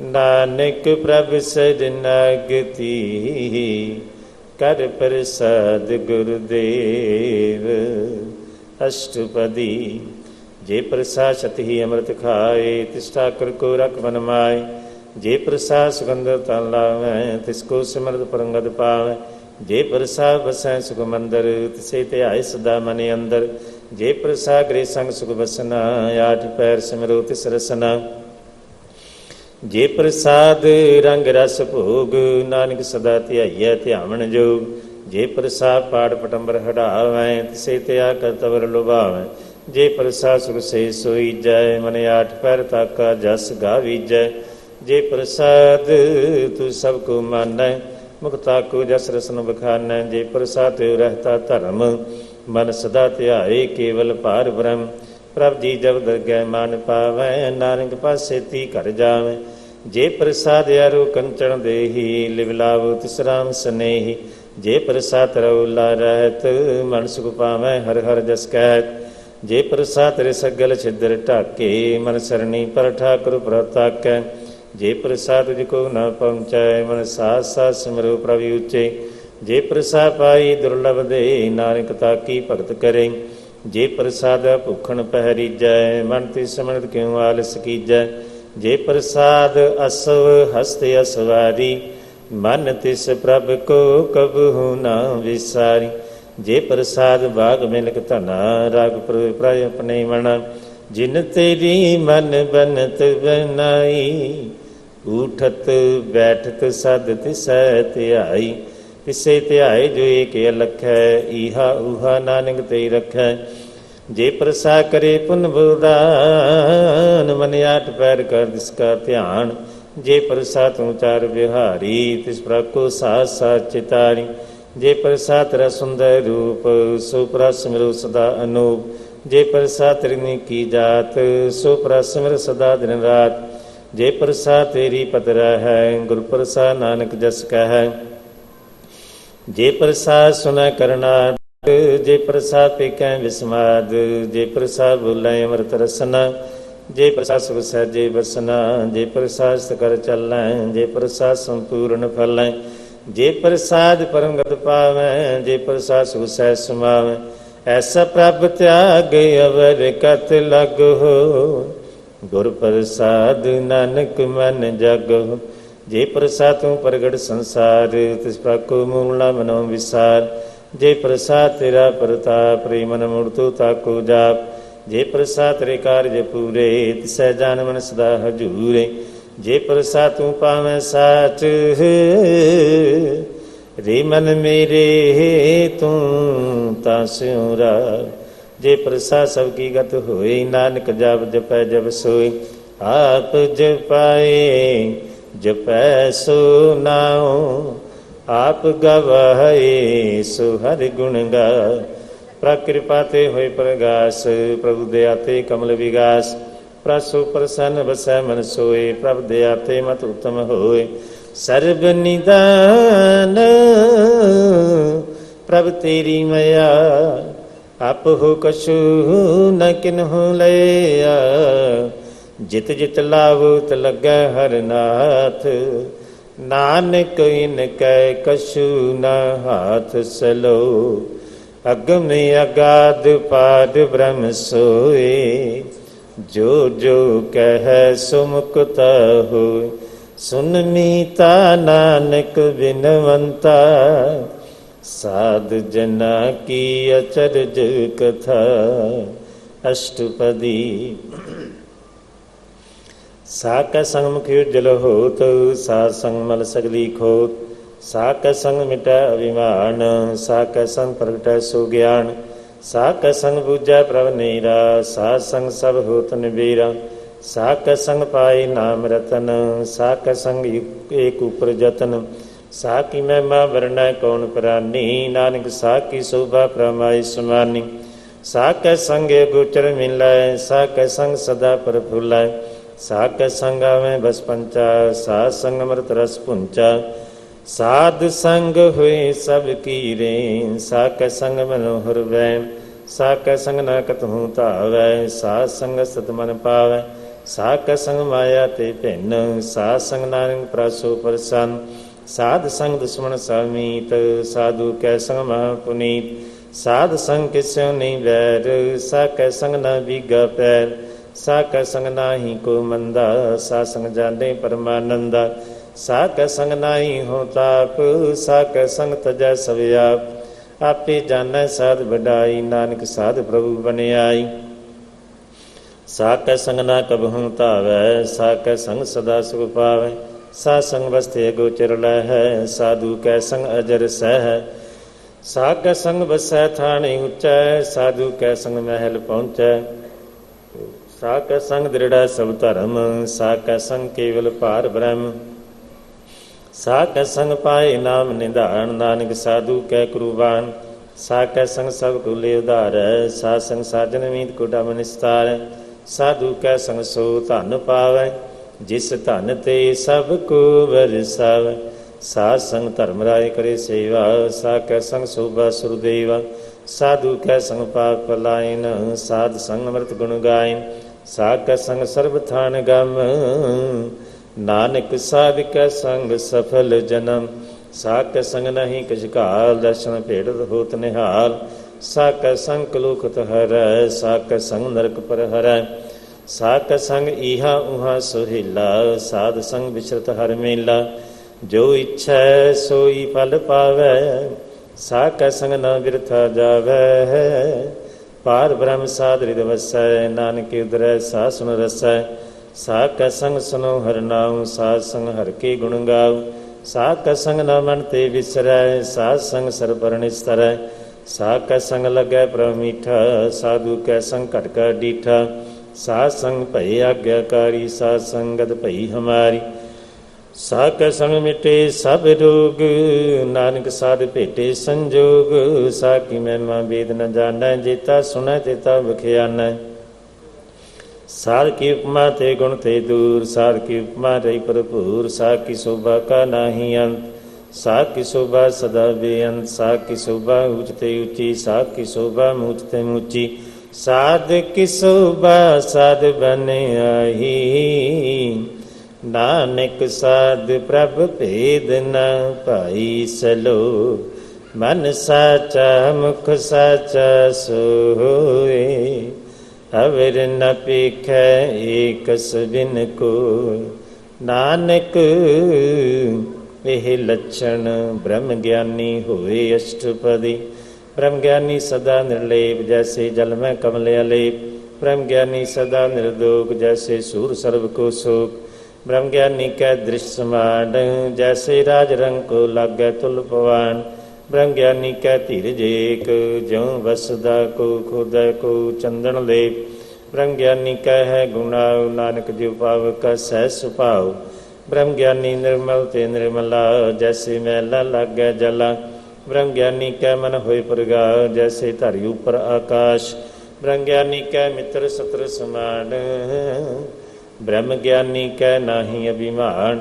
नानक प्रभ शरणागति, कर प्रसाद गुरुदेव। अष्टपदी। जे प्रसाद सत ही अमृत खाए, तिष्ठा कर को रख मन माए। जे प्रसाद सुगंध तन लावै, तिसको सिमरत परंगत पावै। जे प्रसाद बसै सुख मंदर, तिसे ध्याय सदा मन अंदर। जे प्रसाद गृह संग सुख बसना, आठ पैर सिमरो तिस रसना। ਜੇ ਪ੍ਰਸਾਦ ਰੰਗ ਰਸ ਭੋਗ, ਨਾਨਕ ਸਦਾ ਧਿਆਈਐ ਧਿਆਵਨ ਜੋਗ। ਜੇ ਪ੍ਰਸਾਦ ਪਾੜ ਪਟੰਬਰ ਹੜਾਵੈ, ਤਿਸੇ ਤਿਆ ਕਰਤਵਰ ਲੁਭਾਵੈ। ਜੇ ਪ੍ਰਸਾਦ ਸੁਖ ਸੇ ਸੋਈਜੈ, ਮਨ ਆਠ ਪੈਰ ਤਾਕਾ ਜਸ ਗਾਵੀਜੈ। ਜੇ ਪ੍ਰਸਾਦ ਤੂੰ ਸਭ ਕੋ ਮਾਨੈ, ਮੁਕਤਾ ਕੋ ਜਸ ਰਸਨ ਬਖਾਨੈ। ਜੇ ਪ੍ਰਸਾਦ ਤਿਉ ਰਹਤਾ ਧਰਮ, ਮਨ ਸਦਾ ਧਿਆਏ ਕੇਵਲ ਭਾਰ ਬ੍ਰਹਮ। ਪ੍ਰਭ ਜੀ ਜਬ ਦਰਗਹਿ ਮਾਨ ਪਾਵੈ, ਨਾਨਕ ਪਾਸੇ ਤੀ ਘਰ ਜਾਵੈ। ਜੇ ਪ੍ਰਸਾਦ ਅਰੁ ਕੰਚਨ ਦੇਹੀ, ਲਿਵ ਲਾਵ ਤਿਸ ਰਾਮ ਸਨੇਹੀ। ਜੇ ਪ੍ਰਸਾਦ ਰਉਲਾ ਰਹਿਤ, ਮਨ ਸੁਖ ਪਾਵੈ ਹਰ ਹਰ ਜਸ ਕਹਿਤ। ਜੇ ਪ੍ਰਸਾਦ ਰੇ ਸਗਲ ਛਿਦਰ ਢਾਕੇ, ਮਨ ਸਰਣੀ ਪਰ ਠਾਕੁਰ ਪ੍ਰਤਾਕੈ। ਜੇ ਪ੍ਰਸਾਦ ਤੁਝ ਕੋ ਨ ਪਹੁੰਚੈ, ਮਨ ਸਾਥ ਸਾਥ ਸਿਮਰੋ ਪ੍ਰਭ ਉਚੇ। ਜੇ ਪ੍ਰਸਾਦ ਪਾਈ ਦੁਰਲਭ ਦੇ, ਨਾਨਕ ਤਾਕੀ ਭਗਤ ਕਰੇ। ਜੇ ਪ੍ਰਸਾਦ ਭੁਖਣ ਪਹਿਰੀਜੈ, ਮਨ ਤਿਸ ਸਿਮਰਤ ਕਿਉ ਆਲਸ ਕੀਜੈ। ਜੇ ਪ੍ਰਸਾਦ ਅਸਵ ਹਸਤੇ ਅਸਵਾਰੀ, ਮਨ ਤਿਸ ਪ੍ਰਭ ਕੋ ਕਬਹੂ ਨਾ ਵਿਸਾਰੀ। ਜੇ ਪ੍ਰਸਾਦ ਬਾਗ ਮਿਲਕ ਧਨਾ, ਰਾਗ ਪ੍ਰਭ ਆਪਣੇ ਮਨ। ਜਿਨ ਤੇਰੀ ਮਨ ਬਨਤ ਬਨਾਈ, ਊਠਤ ਬੈਠਤ ਸਦ ਤਿਸੈ ਧਿਆਈ। ਤਿਸੇ ਧਿਆਏ ਜੋ ਏਕ ਅਲਖੈ, ਈਹਾ ਊਹਾ ਨਾਨਕ ਤੇ ਰਖੈ। ਜੇ ਪ੍ਰਸਾਦ ਕਰੇ ਪੁਨ ਬੁਦਾਨ, ਮਨ ਆਠ ਪੈਰ ਕਰ ਤਿਸ ਕਾ ਧਿਆਨ। ਜੇ ਪ੍ਰਸਾਦ ਤੂੰ ਚਾਰ ਬਿਹਾਰੀ, ਤਿਸ ਪ੍ਰਭ ਕੋ ਸਾਥ ਸਾਥ ਚਿਤਾਰੀ। ਜੇ ਪ੍ਰਸਾਦ ਤੇਰਾ ਸੁੰਦਰ ਰੂਪ, ਸੋ ਪ੍ਰਭ ਸਿਮਰੋ ਸਦਾ ਅਨੂਪ। ਜੇ ਪ੍ਰਸਾਦ ਤੇਰੀ ਕੀ ਜਾਤ, ਸੋ ਪ੍ਰਭ ਸਿਮਰ ਸਦਾ ਦਿਨ ਰਾਤ। ਜੇ ਪ੍ਰਸਾਦ ਤੇਰੀ ਪਤ ਰਹੈ, ਗੁਰ ਪ੍ਰਸਾਦ ਨਾਨਕ ਜਸ ਕਹਿ। ਜੇ ਪ੍ਰਸਾਦ ਸੁਨੈ ਕਰਨਾ, ਜੇ ਪ੍ਰਸਾਦ ਪੇਖੈ ਵਿਸਮਾਦ। ਜੇ ਪ੍ਰਸਾਦ ਬੋਲੇ ਅੰਮ੍ਰਿਤ ਰਸਨਾ, ਜੇ ਪ੍ਰਸਾਦ ਸੁਖ ਸਹਿਜੇ ਬਸਨਾ। ਜੇ ਪ੍ਰਸਾਦ ਸਤਿ ਚੱਲੈ, ਜੇ ਪ੍ਰਸਾਦ ਸੰਪੂਰਨ ਫਲੈ। ਜੇ ਪ੍ਰਸਾਦ ਪਰਮ ਗਤ ਪਾਵੈ, ਜੇ ਪ੍ਰਸਾਦ ਸੁਖ ਸਹਿਜ ਸਮਾਵੈ। ਐਸਾ ਪ੍ਰਭ ਤਿਆਗ ਅਵਰ ਕਤ ਲਗੋ, ਗੁਰ ਪ੍ਰਸਾਦ ਨਾਨਕ ਮਨ ਜਾਗੋ। ਜੇ ਪ੍ਰਸਾਦ ਤੂੰ ਪ੍ਰਗਟ ਸੰਸਾਰ, ਤਿਸ ਪ੍ਰਭ ਕੋ ਮੂਲ ਨਾ ਮਨੋ ਵਿਸਾਰ। ਜੇ ਪ੍ਰਸਾਦ ਤੇਰਾ ਪ੍ਰਤਾਪ, ਰੇ ਮਨ ਮੁਰਤੂ ਤਾਕੋ ਜਾਪ। ਜੇ ਪ੍ਰਸਾਦ ਤੇਰੇ ਕਾਰਜ ਪੂਰੇ, ਤਿਸੈ ਜਾਨ ਮਨ ਸਦਾ ਹਜੂਰੇ। ਜੇ ਪ੍ਰਸਾਦ ਤੂੰ ਪਾਵੈ ਸਾਚ, ਰੇ ਮਨ ਮੇਰੇ ਤੂੰ ਤਾਂ ਸਿਉ ਰਾਜ। ਜੇ ਪ੍ਰਸਾਦ ਸਭ ਕੀ ਗਤ ਹੋਏ, ਨਾਨਕ ਜਪ ਜਪੈ ਜਬ ਸੋਈ। ਆਪ ਜਪਾਏ ਜਪੈ ਸੋ ਨਾਉ, ਆਪ ਗਵਾਏ ਸੋ ਹਰਿ ਗੁਣ ਗਾ। ਪ੍ਰਭ ਕਿਰਪਾ ਤੇ ਹੋਏ ਪ੍ਰਗਾਸ, ਪ੍ਰਭੂ ਦਇਆ ਤੇ ਕਮਲ ਵਿਗਾਸ। ਪ੍ਰਭ ਸੋ ਪ੍ਰਸੰਨ ਬਸੈ ਮਨ ਸੋਏ, ਪ੍ਰਭ ਦਇਆ ਤੇ ਮਤ ਉਤਮ ਹੋਏ। ਸਰਬ ਨਿਦਾਨ ਪ੍ਰਭ ਤੇਰੀ ਮਇਆ, ਆਪ ਹੋ ਕਛੂ ਨ ਕਿਨਹੁ ਲਿਆ। ਜਿਤ ਜਿਤ ਲਾਵੋ ਤ ਲੱਗੈ ਹਰਿ ਨਾਥ, ਨਾਨਕ ਇਨ ਕੈ ਕਛੂ ਨ ਹਾਥ ਸਲੋ। ਅਗਮ ਅਗਾਧ ਪਾਦ ਬ੍ਰਹਮ ਸੋਏ, ਜੋ ਜੋ ਕਹਿ ਸੋ ਮੁਕਤ ਹੋਇ। ਸੁਨ ਮੀਤਾ ਨਾਨਕ ਬਿਨਵੰਤਾ, ਸਾਧ ਜਨਾ ਕੀ ਅਚਰਜ ਕਥਾ। ਅਸ਼ਟਪਦੀ। ਸਾ ਕੈ ਸੰਗ ਮੁਖ ਉਜਲ ਹੋਤ, ਸਾ ਸੰਗ ਮਲ ਸਗਲੀ ਖੋਤ। ਸਾ ਕੈ ਸੰਗ ਮਿਟੈ ਅਭਿਮਾਨ, ਸਾ ਕੈ ਸੰਗ ਪ੍ਰਗਟੈ ਸੋ ਗਿਆਨ। ਸਾ ਕੈ ਸੰਗ ਬੁਝੈ ਪ੍ਰਭ ਨੀਰਾ, ਸਾ ਸੰਗ ਸਭ ਹੋਤ ਨਿਬੀਰਾ। ਸਾ ਕੈ ਸੰਗ ਪਾਏ ਨਾਮ ਰਤਨ, ਸਾ ਕੈ ਸੰਗ ਏਕ ਉਪਰ ਜਤਨ। ਸਾ ਕੀ ਮਹਿਮਾ ਵਰਣੈ ਕੌਣ ਪ੍ਰਾਨੀ, ਨਾਨਕ ਸਾ ਕੀ ਸ਼ੋਭਾ ਪ੍ਰਮਾਈ ਸਮਾਨੀ। ਸਾ ਕੈ ਸੰਗ ਗੋਚਰ ਮਿਲੈ, ਸਾ ਕੈ ਸੰਗ ਸਦਾ ਪ੍ਰਫੁੱਲੈ। ਸਾ ਕੈ ਸੰਗ ਆਵੈ ਬਸ ਪੰਚਾ, ਸਾ ਸੰਗ ਅੰਮ੍ਰਿਤ ਰਸ ਪੁੰਚਾ। ਸਾਧ ਸੰਗ ਹੋਏ ਸਭ ਕੀਰੇ, ਸਾ ਕੈ ਸੰਗ ਮਨੋਹਰ ਵੈ। ਸਾ ਕੈ ਸੰਗ ਨ ਕਤਹੂ ਧਾਵੈ, ਸਾ ਸੰਗ ਸਤ ਮਨ ਪਾਵੈ। ਸਾ ਕੈ ਸੰਗ ਮਾਇਆ ਤੇ ਭਿੰਨ, ਸਾ ਸੰਗ ਨਾਨਕ ਪ੍ਰਸੋ ਪ੍ਰਸੰਨ। ਸਾਧ ਸੰਗ ਦੁਸ਼ਮਣ ਸਭ ਮੀਤ, ਸਾਧੂ ਕੈ ਸੰਗ ਮਹਾ ਪੁਨੀਤ। ਸਾਧ ਸੰਗ ਕਿਸਉ ਨਹੀਂ ਵੈਰ, ਸਾ ਕੈ ਸੰਗ ਨ ਬੀਗਾ ਪੈਰ। ਸਾ ਕੈ ਸੰਗ ਨਾਹੀ ਕੋ ਮੰਦਾ, ਸਾ ਸੰਗ ਜਾਣੇ ਪਰਮਾਨੰਦਾ। ਸਾ ਕੈ ਸੰਗ ਨਾਹੀ ਹੋ ਤਾਪ, ਸਾ ਕੈ ਸੰਗ ਤਜੈ ਸਭ ਆਪ। ਆਪੇ ਜਾਣੈ ਸਾਧ ਵਡਾਈ, ਨਾਨਕ ਸਾਧ ਪ੍ਰਭੂ ਬਨਿਆਈ। ਸਾਕੈ ਸੰਗ ਨਾ ਕਬਹੂ ਧਾਵੈ, ਸਾਕੈ ਸੰਗ ਸਦਾ ਸੁਖ ਪਾਵੈ। ਸਾ ਸੰਗ ਬਸਤੇ ਗੋਚਰ ਲਹੈ, ਸਾਧੂ ਕੈ ਸੰਗ ਅਜਰ ਸਹਿ। ਸਾਕੈ ਸੰਗ ਬਸੈ ਥਾਣੇ ਉੱਚੈ, ਸਾਧੂ ਕੈ ਸੰਗ ਮਹਿਲ ਪਹੁੰਚੈ। ਸਾਕੈ ਸੰਗ ਦ੍ਰਿੜੈ ਸਭ ਧਰਮ, ਸਾਕੈ ਸੰਗ ਕੇਵਲ ਭਾਰ ਬ੍ਰਹਮ। ਸਾਕੈ ਸੰਗ ਪਾਏ ਨਾਮ ਨਿਧਾਨ, ਨਾਨਕ ਸਾਧੂ ਕੈ ਕੁਰਬਾਨ। ਸਾਕੈ ਸੰਗ ਸਭ ਕੁਲੇ ਉਧਾਰੈ, ਸਾ ਸੰਗ ਸਾਜਨ ਮੀਤ ਕੁਟਮ ਨਿਸਤਾਰੈ। ਸਾਧੂ ਕੈ ਸੰਗ ਸੋ ਧਨ ਪਾਵੈ, ਜਿਸ ਧਨ ਤੇ ਸਭ ਕੋ ਵਰਸਾਵੈ। ਸਾਧ ਸੰਗ ਧਰਮ ਰਾਏ ਕਰੇ ਸੇਵਾ, ਸਾਕੈ ਸੰਗ ਸੋਭਾ ਸੁਰਦੇਵਾ। ਸਾਧੂ ਕੈ ਸੰਗ ਪਾਪ ਪਲਾਇਨ, ਸਾਧ ਸੰਗ ਅੰਮ੍ਰਿਤ ਗੁਣ ਗਾਇਨ। ਸਾਕੈ ਸੰਗ ਸਰਬ ਥਾਨ ਗਮ, ਨਾਨਕ ਸਾਧ ਕੈ ਸੰਗ ਸਫਲ ਜਨਮ। ਸਾਕੈ ਸੰਗ ਨਹੀਂ ਕਿਛ ਘਾਲ, ਦਰਸ਼ਨ ਭੇਟਤ ਹੋਤ ਨਿਹਾਲ। ਸਾਕੈ ਸੰਗ ਕਲੂਖਤ ਹਰੈ, ਸਾਕੈ ਸੰਗ ਨਰਕ ਪਰ ਹਰੈ। ਸਾਕੈ ਸੰਗ ਈਹਾ ਉਹਾ ਸੁਹੇਲਾ, ਸਾਧ ਸੰਗ ਵਿਚਰਤ ਹਰ ਮੇਲਾ। ਜੋ ਇੱਛੈ ਸੋਈ ਫਲ ਪਾਵੈ, ਸਾਕੈ ਸੰਗ ਨਾ ਬਿਰਥਾ ਜਾਵੈ। ਪਾਰ ਬ੍ਰਹਮ ਸਾਧ ਰਿਦ ਵਸੈ, ਨਾਨਕ ਉਦਰੈ ਸਾਧ ਸੁਨ ਰਸੈ। ਸਾਕੈ ਸੰਗ ਸੁਨੋ ਹਰਿ ਨਾਮ, ਸਾਧ ਸੰਗ ਹਰਿ ਕੇ ਗੁਣ ਗਾਓ। ਸਾਕੈ ਸੰਗ ਨਾ ਮਨ ਤੇ ਵਿਸਰੈ, ਸਾਧ ਸੰਗ ਸਰਬਰ ਨਿਸਤਰੈ। ਸਾਕੈ ਸੰਗ ਲੱਗੈ ਪ੍ਰਭ ਮੀਠਾ, ਸਾਧੂ ਕੈ ਸੰਗ ਘਟ ਕਾ ਡੀਠਾ। ਸਾਧ ਸੰਗ ਭਏ ਆਗਿਆਕਾਰੀ, ਸਾਧ ਸੰਗਤ ਭਈ ਹਮਾਰੀ। ਸਾਕੈ ਸੰਗ ਮਿਟੇ ਸਭ ਰੋਗ, ਨਾਨਕ ਸਾਧ ਭੇਟੇ ਸੰਜੋਗ। ਸਾਕੀ ਮਹਿਮਾ ਵੇਦ ਨ ਜਾਣੈ, ਜੇਤਾ ਸੁਣੈ ਤੇਤਾ ਵਖਿਆਨੈ। ਸਾਧ ਕੀ ਉਪਮਾ ਤੇ ਗੁਣ ਤੇ ਦੂਰ, ਸਾਧ ਕੀ ਉਪਮਾ ਰਹੀ ਭਰਪੂਰ। ਸਾਧ ਕੀ ਸ਼ੋਭਾ ਕਾ ਨਾਹੀ ਅੰਤ, ਸਾਧ ਕੀ ਸ਼ੋਭਾ ਸਦਾ ਬੇਅੰਤ। ਸਾਧ ਕੀ ਸ਼ੋਭਾ ਉੱਚ ਤੇ ਉੱਚੀ, ਸਾਧ ਕੀ ਸ਼ੋਭਾ ਮੂਚ ਤੇ ਮੂਚੀ। ਸਾਧ ਕੀ ਸ਼ੋਭਾ ਸਾਧ ਬਨ ਆਈ, ਨਾਨਕ ਸਾਧ ਪ੍ਰਭ ਭੇਦ ਨ ਭਾਈ ਸਲੋ। ਮਨ ਸਾਚਾ ਮੁਖ ਸਾਚਾ ਸੋਏ, ਅਵਰ ਨ ਪੇਖੈ ਏਕਸ ਬਿਨ ਕੋਇ। ਨਾਨਕ ਇਹ ਲੱਛਣ ਬ੍ਰਹਮ ਗਿਆਨੀ ਹੋਏ ਅਸ਼ਟਪਦੀ। ਬ੍ਰਹਮ ਗਿਆਨੀ ਸਦਾ ਨਿਰਲੇਪ, ਜੈਸੇ ਜਲ ਮੈਂ ਕਮਲ ਅਲੇਪ। ਬ੍ਰਹਮ ਗਿਆਨੀ ਸਦਾ ਨਿਰਦੋਖ, ਜੈਸੇ ਸੂਰ ਸਰਬ ਕੋ ਸੋਕ। ਬ੍ਰਹਮ ਗਿਆਨੀ ਕੈ ਦ੍ਰਿਸ਼ ਸਮਾਨ, ਜੈਸੇ ਰਾਜ ਰੰਗ ਕੋ ਲਾਗੈ ਤੁਲ ਪਵਾਨ। ਬ੍ਰਹਮ ਗਿਆਨੀ ਕੈ ਧੀਰਜ ਏਕ, ਜਿਉ ਵਸਦਾ ਕੋ ਖੁਦੈ ਕੋ ਚੰਦਨ ਲੇਪ। ਬ੍ਰਹਮ ਗਿਆਨੀ ਕੈ ਹੈ ਗੁਣਾਉ, ਨਾਨਕ ਜਿਉ ਪਾਵਕ ਸਹਿ ਸੁਭਾਉ। ਬ੍ਰਹਮ ਗਿਆਨੀ ਨਿਰਮਲ ਤੇ ਨਿਰਮਲਾ, ਜੈਸੇ ਮੈਲਾ ਲਾਗੈ ਜਲਾ। ਬ੍ਰਹਮ ਗਿਆਨੀ ਕੈ ਮਨ ਹੋਏ ਪ੍ਰਗਾਸ, ਜੈਸੇ ਧਰੀ ਉਪਰ ਆਕਾਸ਼। ਬ੍ਰਹਮ ਗਿਆਨੀ ਕੈ ਮਿੱਤਰ ਸਤਰ ਸਮਾਨ, ਬ੍ਰਹਮ ਗਿਆਨੀ ਕੈ ਨਾਹੀ ਅਭਿਮਾਨ।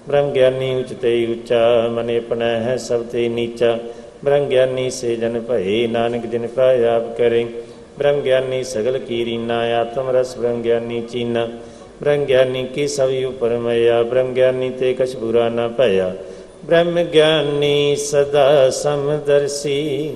ਬ੍ਰਹਮ ਗਿਆਨੀ ਉਚ ਤੇ ਉੱਚਾ, ਮਨ ਆਪਣਾ ਹੈ ਸਭ ਤੇ ਨੀਚਾ। ਬ੍ਰਹਮ ਗਿਆਨੀ ਸੇ ਜਨ ਭਏ, ਨਾਨਕ ਜਿਨ ਕਾ ਆਪ ਕਰੇ। ਬ੍ਰਹਮ ਗਿਆਨੀ ਸਗਲ ਕੀ ਰੀਨਾ, ਆਤਮ ਰਸ ਬ੍ਰਹਮ ਗਿਆਨੀ ਚੀਨਾ। ਬ੍ਰਹਮ ਗਿਆਨੀ ਕੀ ਸਭੀ ਉਪਰ ਮਇਆ, ਬ੍ਰਹਮ ਗਿਆਨੀ ਤੇ ਕਛ ਬੁਰਾ ਨਾ ਭਇਆ। ਬ੍ਰਹਮ ਗਿਆਨੀ ਸਦਾ ਸਮਦਰਸੀ,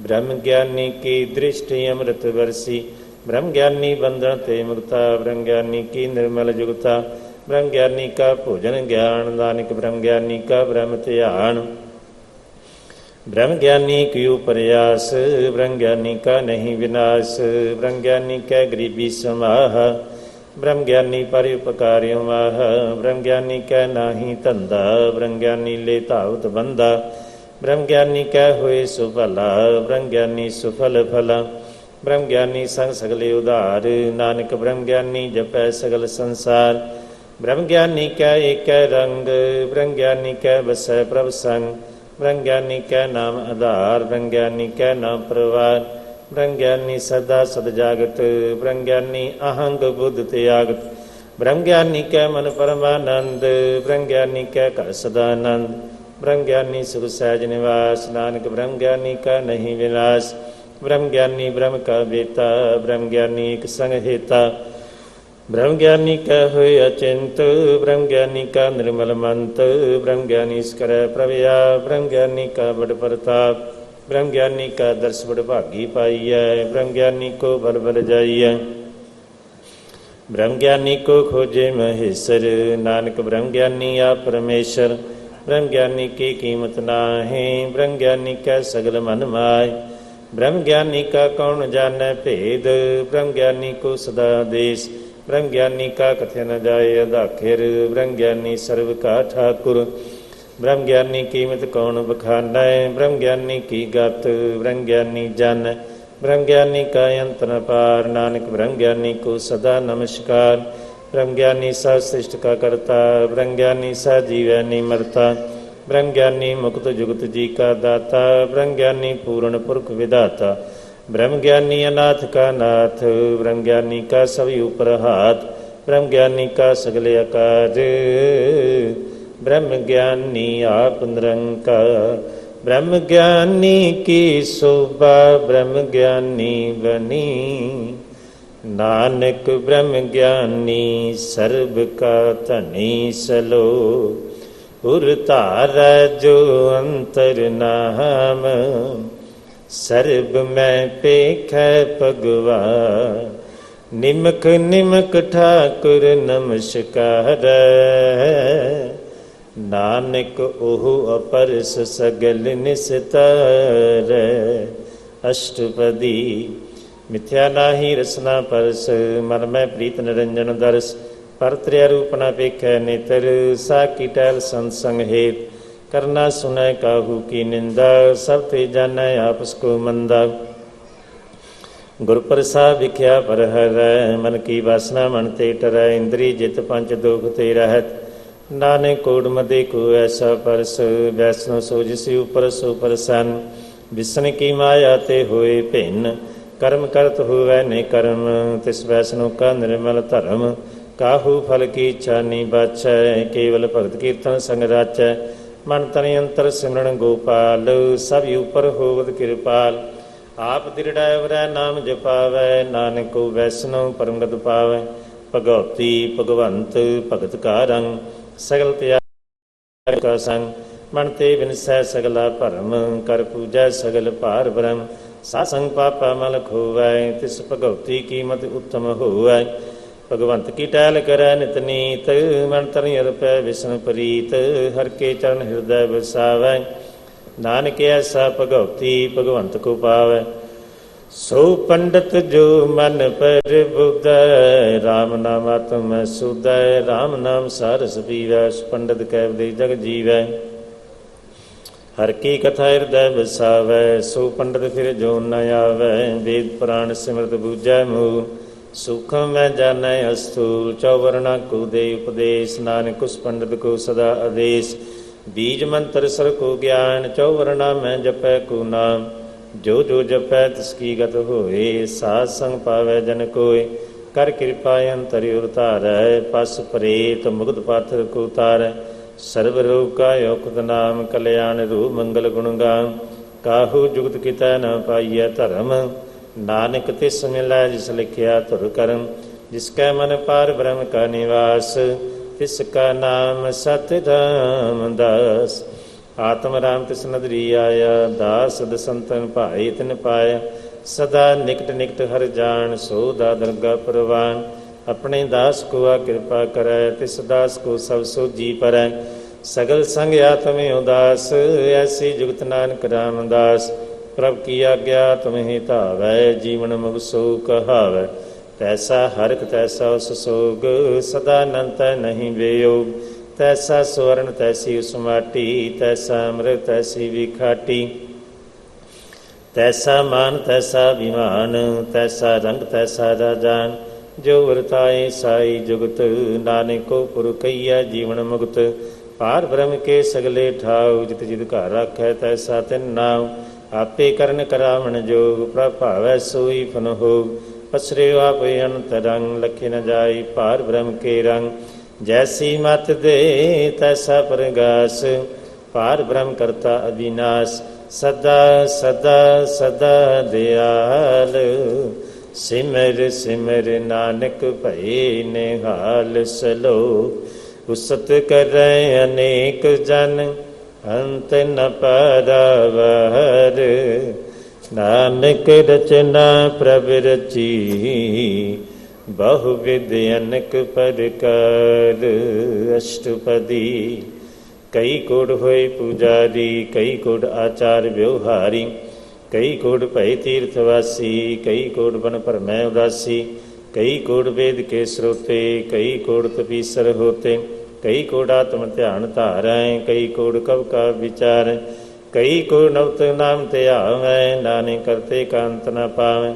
ਬ੍ਰਹਮ ਗਿਆਨੀ ਕੀ ਦ੍ਰਿਸ਼ਟਿ ਅੰਮ੍ਰਿਤ ਵਰਸੀ। ਬ੍ਰਹਮ ਗਿਆਨੀ ਬੰਧਨ ਤੇ ਮੁਕਤਾ, ਬ੍ਰਹਮ ਗਿਆਨੀ ਕੀ ਨਿਰਮਲ ਜੁਗਤਾ। ਬ੍ਰਹਮ ਗਿਆਨੀ ਕਾ ਭੋਜਨ ਗਿਆਨ, ਨਾਨਕ ਬ੍ਰਹਮ ਗਿਆਨੀ ਕਾ ਬ੍ਰਹਮ ਧਿਆਨ। ਬ੍ਰਹਮ ਗਿਆਨੀ ਕਿਉ ਪ੍ਰਯਾਸ, ਬ੍ਰਹਮ ਗਿਆਨੀ ਕਾ ਨਹੀਂ ਵਿਨਾਸ਼। ਬ੍ਰਹਮ ਗਿਆਨੀ ਕੈ ਗਰੀਬੀ ਸਮਾਹ, ਬ੍ਰਹਮ ਗਿਆਨੀ ਪਰ ਉਪਕਾਰਿਉ ਮਾਹ। ਬ੍ਰਹਮ ਗਿਆਨੀ ਕੈ ਨਾਹੀ ਧੰਦਾ, ਬ੍ਰਹਮ ਗਿਆਨੀ ਲੈ ਧਾਵਤ ਬੰਦਾ। ਬ੍ਰਹਮ ਗਿਆਨੀ ਕੈ ਹੋਏ ਸੁਭਲਾ, ਬ੍ਰਹਮ ਗਿਆਨੀ ਸੁਫਲ ਫਲਾ। ਬ੍ਰਹਮ ਗਿਆਨੀ ਸੰਗ ਸਗਲੇ ਉਧਾਰ, ਨਾਨਕ ਬ੍ਰਹਮ ਗਿਆਨੀ ਜਪੈ ਸਗਲ ਸੰਸਾਰ। ਬ੍ਰਹਮ ਗਿਆਨੀ ਕੈ ਏਕੈ ਰੰਗ, ਬ੍ਰਹਮ ਗਿਆਨੀ ਕੈ ਵਸੈ ਪ੍ਰਭ ਸੰਗ। ਬ੍ਰਹਮ ਗਿਆਨੀ ਕੈ ਨਾਮ ਆਧਾਰ, ਬ੍ਰਹਮ ਗਿਆਨੀ ਕੈ ਨਾਮ ਪਰਵਾਰ। ਬ੍ਰਹਮ ਗਿਆਨੀ ਸਦਾ ਸਦ ਜਾਗਤ, ਬ੍ਰਹਮ ਗਿਆਨੀ ਅਹੰਗ ਬੁੱਧ ਤਿਆਗਤ। ਬ੍ਰਹਮ ਗਿਆਨੀ ਕੈ ਮਨ ਪਰਮਾਨੰਦ, ਬ੍ਰਹਮ ਗਿਆਨੀ ਕੈ ਘਰ ਸਦਾ ਆਨੰਦ। ਬ੍ਰਹਮ ਗਿਆਨੀ ਸੁਖ ਸਹਿਜ ਨਿਵਾਸ, ਨਾਨਕ ਬ੍ਰਹਮ ਗਿਆਨੀ ਕਾ ਨਹੀਂ ਵਿਨਾਸ਼। ਬ੍ਰਹਮ ਗਿਆਨੀ ਬ੍ਰਹਮ ਕਾ ਬੇਤਾ, ਬ੍ਰਹਮ ਗਿਆਨੀ ਇਕ ਸੰਗ ਹੇਤਾ। ਬ੍ਰਹਮ ਗਿਆਨੀ ਕੈ ਹੋਏ ਅਚਿੰਤ, ਬ੍ਰਹਮ ਗਿਆਨੀ ਕਾ ਨਿਰਮਲ ਮੰਤ। ਬ੍ਰਹਮ ਗਿਆਨੀ ਸਕਰੈ ਪ੍ਰਭ ਆਪ, ਬ੍ਰਹਮ ਗਿਆਨੀ ਕਾ ਬੜ ਪ੍ਰਤਾਪ। ਬ੍ਰਹਮ ਗਿਆਨੀ ਕਾ ਦਰਸ ਬੜ ਭਾਗੀ ਪਾਈਐ, ਬ੍ਰਹਮ ਗਿਆਨੀ ਕੋ ਬਲ ਬਲ ਜਾਈਐ। ਬ੍ਰਹਮ ਗਿਆਨੀ ਕੋ ਖੋਜੇ ਮਹੇਸਰ, ਨਾਨਕ ਬ੍ਰਹਮ ਗਿਆਨੀ ਆਪ ਪਰਮੇਸ਼ਰ। ਬ੍ਰਹਮ ਗਿਆਨੀ ਕੀ ਕੀਮਤ ਨਾਹੀਂ, ਬ੍ਰਹਮ ਗਿਆਨੀ ਕੈ ਸਗਲ ਮਨ ਮਾਇ। ब्रह्म ज्ञानी का कौन जाने भेद, ब्रह्म ज्ञानी को सदा देश, ब्रह्म ज्ञानी का कथे न जाए अदाखिर, ब्रह्म ज्ञानी सर्व का ठाकुर, ब्रह्म ज्ञानी कीमत कौन बखानै, ब्रह्म ज्ञानी की गत ब्रह्म ज्ञानी जान, ब्रह्म ज्ञानी का अंत न पार, नानक ब्रह्म ज्ञानी को सदा नमस्कार। ब्रह्म ज्ञानी सा सृष्ट का करता, ब्रह्म ज्ञानी सा जीवै नहीं मरता, ब्रह्म ज्ञानी मुक्त जुगत जी का दाता, ब्रह्म ज्ञानी पूर्ण पुरख विदाता, ब्रह्म ज्ञानी अनाथ का नाथ, ब्रह्म ज्ञानी का सभी ऊपर हाथ, ब्रह्म ज्ञानी का सगले आकार, ब्रह्म ज्ञानी आप निरंकार, ब्रह्म ज्ञानी की शोभा ब्रह्म ज्ञानी बनी, नानक ब्रह्म ज्ञानी सर्ब का धनी सलो, उर धारा जो अंतर नाम, सर्ब में पेख भगवा, निमक निमक ठाकुर नमस्कार, नानक ओह अपरस सगल निस्तार। अष्टपदी। मिथ्या नाही रसना परस, मन में प्रीत निरंजन दरस, पर त्रिया रूप न पेखै नेतर, साकी टहल संत संग हेत, करना सुनै काहू की निंदा, सब ते जानै आपस को मंदा। गुर प्रसाद विख्या पर हरै, मन की वासना मन ते टरै, इंद्री जित पंच दुख ते रहत, नानक कोड मदे को ऐसा परस, वैष्णो सो जिस ऊपर सो प्रसन्न, विष्णु की माया ते होए भिन्न, कर्म करत हुए ने कर्म, तिस वैष्णो का निर्मल धर्म, काहू फल की इच्छा नहीं बाछै, केवल भगत कीर्तन संग राचै, मन तन अंतर सिमरन गोपाल, सब ऊपर होवत कृपाल, आप दृढ़ वरै नाम जपावै, नानक को वैष्णव परमगत पावै, भगवती भगवंत भगत का रंग, सगल त्याग का संग, मन ते बिनसै सगला भरम, कर पूजै सगल पार ब्रह्म, सासंग पापा मल खोवै, तिस भगवती कीमत उत्तम होवै, भगवंत की टहल करै नित नीत, मन तन अरपै विष्णु प्रीत, हर के चरण हृदय बसावै, नानक ऐसा भगवती भगवंत को पावै, सो पंडित जो मन पर बुधै, राम नाम आत्म सुधै, राम नाम सारस पीवै, पंडित कैवदे जग जीवै, हर की कथा हृदय बसावै, सो पंडित फिर जो न आवै, वेद पुराण सिमरत बूझै मूल, सूखम मैं जानै अस्थूल, चौवर्णा को दे उपदेश, नानक उस पंडित को सदा आदेश, बीज मंत्र सर को ज्ञान, चौवर्णा में जपै को नाम, जो जो जपै तिसकी गत होए, साध संग पावै जन कोय, कर कृपा अंतर उतारै, पस प्रेत मुग्ध पाथर को तारै, सर्व रोग का औखद नाम, कल्याण रूप मंगल गुण गान, काहू जुगत कितै न पाइय धर्म, नानक तिस मिलै जिस लिखिया धुर करम, जिसकै मन पार ब्रह्म का निवास, तिसका नाम सत्य रामदास, आत्म राम तिस नदरी आया, दास दसंतन भाई तिन पाया, सदा निकट निकट हर जान, सो दादरगा प्रवान, अपने दास को आ कृपा करै, तिस दास को सब सोजी परै, सगल संग आत्म उदास, ऐसी जुगत नानक रामदास, प्रभ की आज्ञा तुम्हें धावै, जीवन मुग सो कहावै, तैसा हरक तैसा उस सोग, सदा अनंत नहीं बेयोग, तैसा स्वर्ण तैसी उस माटी, तैसा अमृत तैसी विखाटी, तैसा मान तैसा अभिमान, तैसा रंग तैसा राजान, जो वरताए साई जुगत, नानक को पुर कहिया जीवन मुक्त, पार ब्रह्म के सगले ठाव, जित जित घर राखै तैसा तिन नाव, आपे करन करावण जोग, प्रभ भावै सोई फन होग, पसरे आप अनंत रंग, लखे न जाई पार ब्रह्म के रंग, जैसी मत दे तैसा प्रगास, पार ब्रह्म करता अविनाश, सदा सदा सदा दयाल, सिमर सिमर नानक भये निहाल, सलो उसत करै अनेक जन, अंत न पारावार, नानक रचना प्रभ रची, बहुविध अनक प्रकार। अष्टपदी। कई कोड होए पुजारी, कई कोड आचार व्यवहारी, ਕਈ ਕੋਟ ਭਏ ਤੀਰਥ ਵਾਸੀ, ਕਈ ਕੋਟ ਬਨ ਭਰਮੈ ਉਦਾਸੀ, ਕਈ ਕੋਟ ਵੇਦ ਕੇ ਸਰੋਤੇ, ਕਈ ਕੋਟ ਤਪੀਸਰ ਹੋਤੇ, ਕਈ ਕੋਟ ਆਤਮ ਧਿਆਨ ਧਾਰੈ, ਕਈ ਕੋਟ ਕਵ ਕਾ ਵਿਚਾਰ, ਕਈ ਕੋਟ ਨਵਤ ਨਾਮ ਧਿਆਵੈ, ਨਾਨਕ ਕਰਤੇ ਕਾਂਤ ਨ ਪਾਵੈ,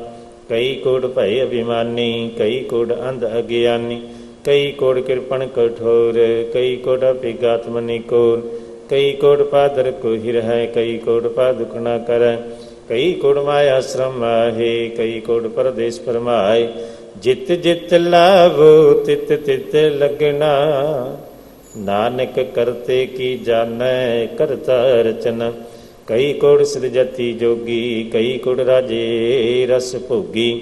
ਕਈ ਕੋਟ ਭਏ ਅਭਿਮਾਨੀ, ਕਈ ਕੋਟ ਅੰਧ ਅਗਿਆਨੀ, ਕਈ ਕੋਟ ਕਿਰਪਣ ਕਠੋਰ, ਕਈ ਕੋਟ ਅਭਿਗਾਤ ਮਨੀ ਕੋਰ, ਕਈ ਕੋਟ ਪਾਦਰ ਕੋ ਹਿਰਹਿ, ਕਈ ਕੋਟ ਪਾ ਦੁਖ ਨ ਕਰੈ, ਕਈ ਕੋਟ ਮਾਇਆ ਸ਼ਰਮ ਮਾਹੇ, ਕਈ ਕੋਟ ਪਰਦੇਸ ਪਰਮਾਏ, ਜਿਤ ਜਿਤ ਲਾਭੋ ਤਿਤ ਤਿਤ ਲਗਣਾ, ਨਾਨਕ ਕਰਤੇ ਕੀ ਜਾਣੈ ਕਰਤਾ ਰਚਨਾ, ਕਈ ਕੋਟ ਸਿਰਜਤੀ ਜੋਗੀ, ਕਈ ਕੋਟ ਰਾਜੇ ਰਸ ਭੋਗੀ,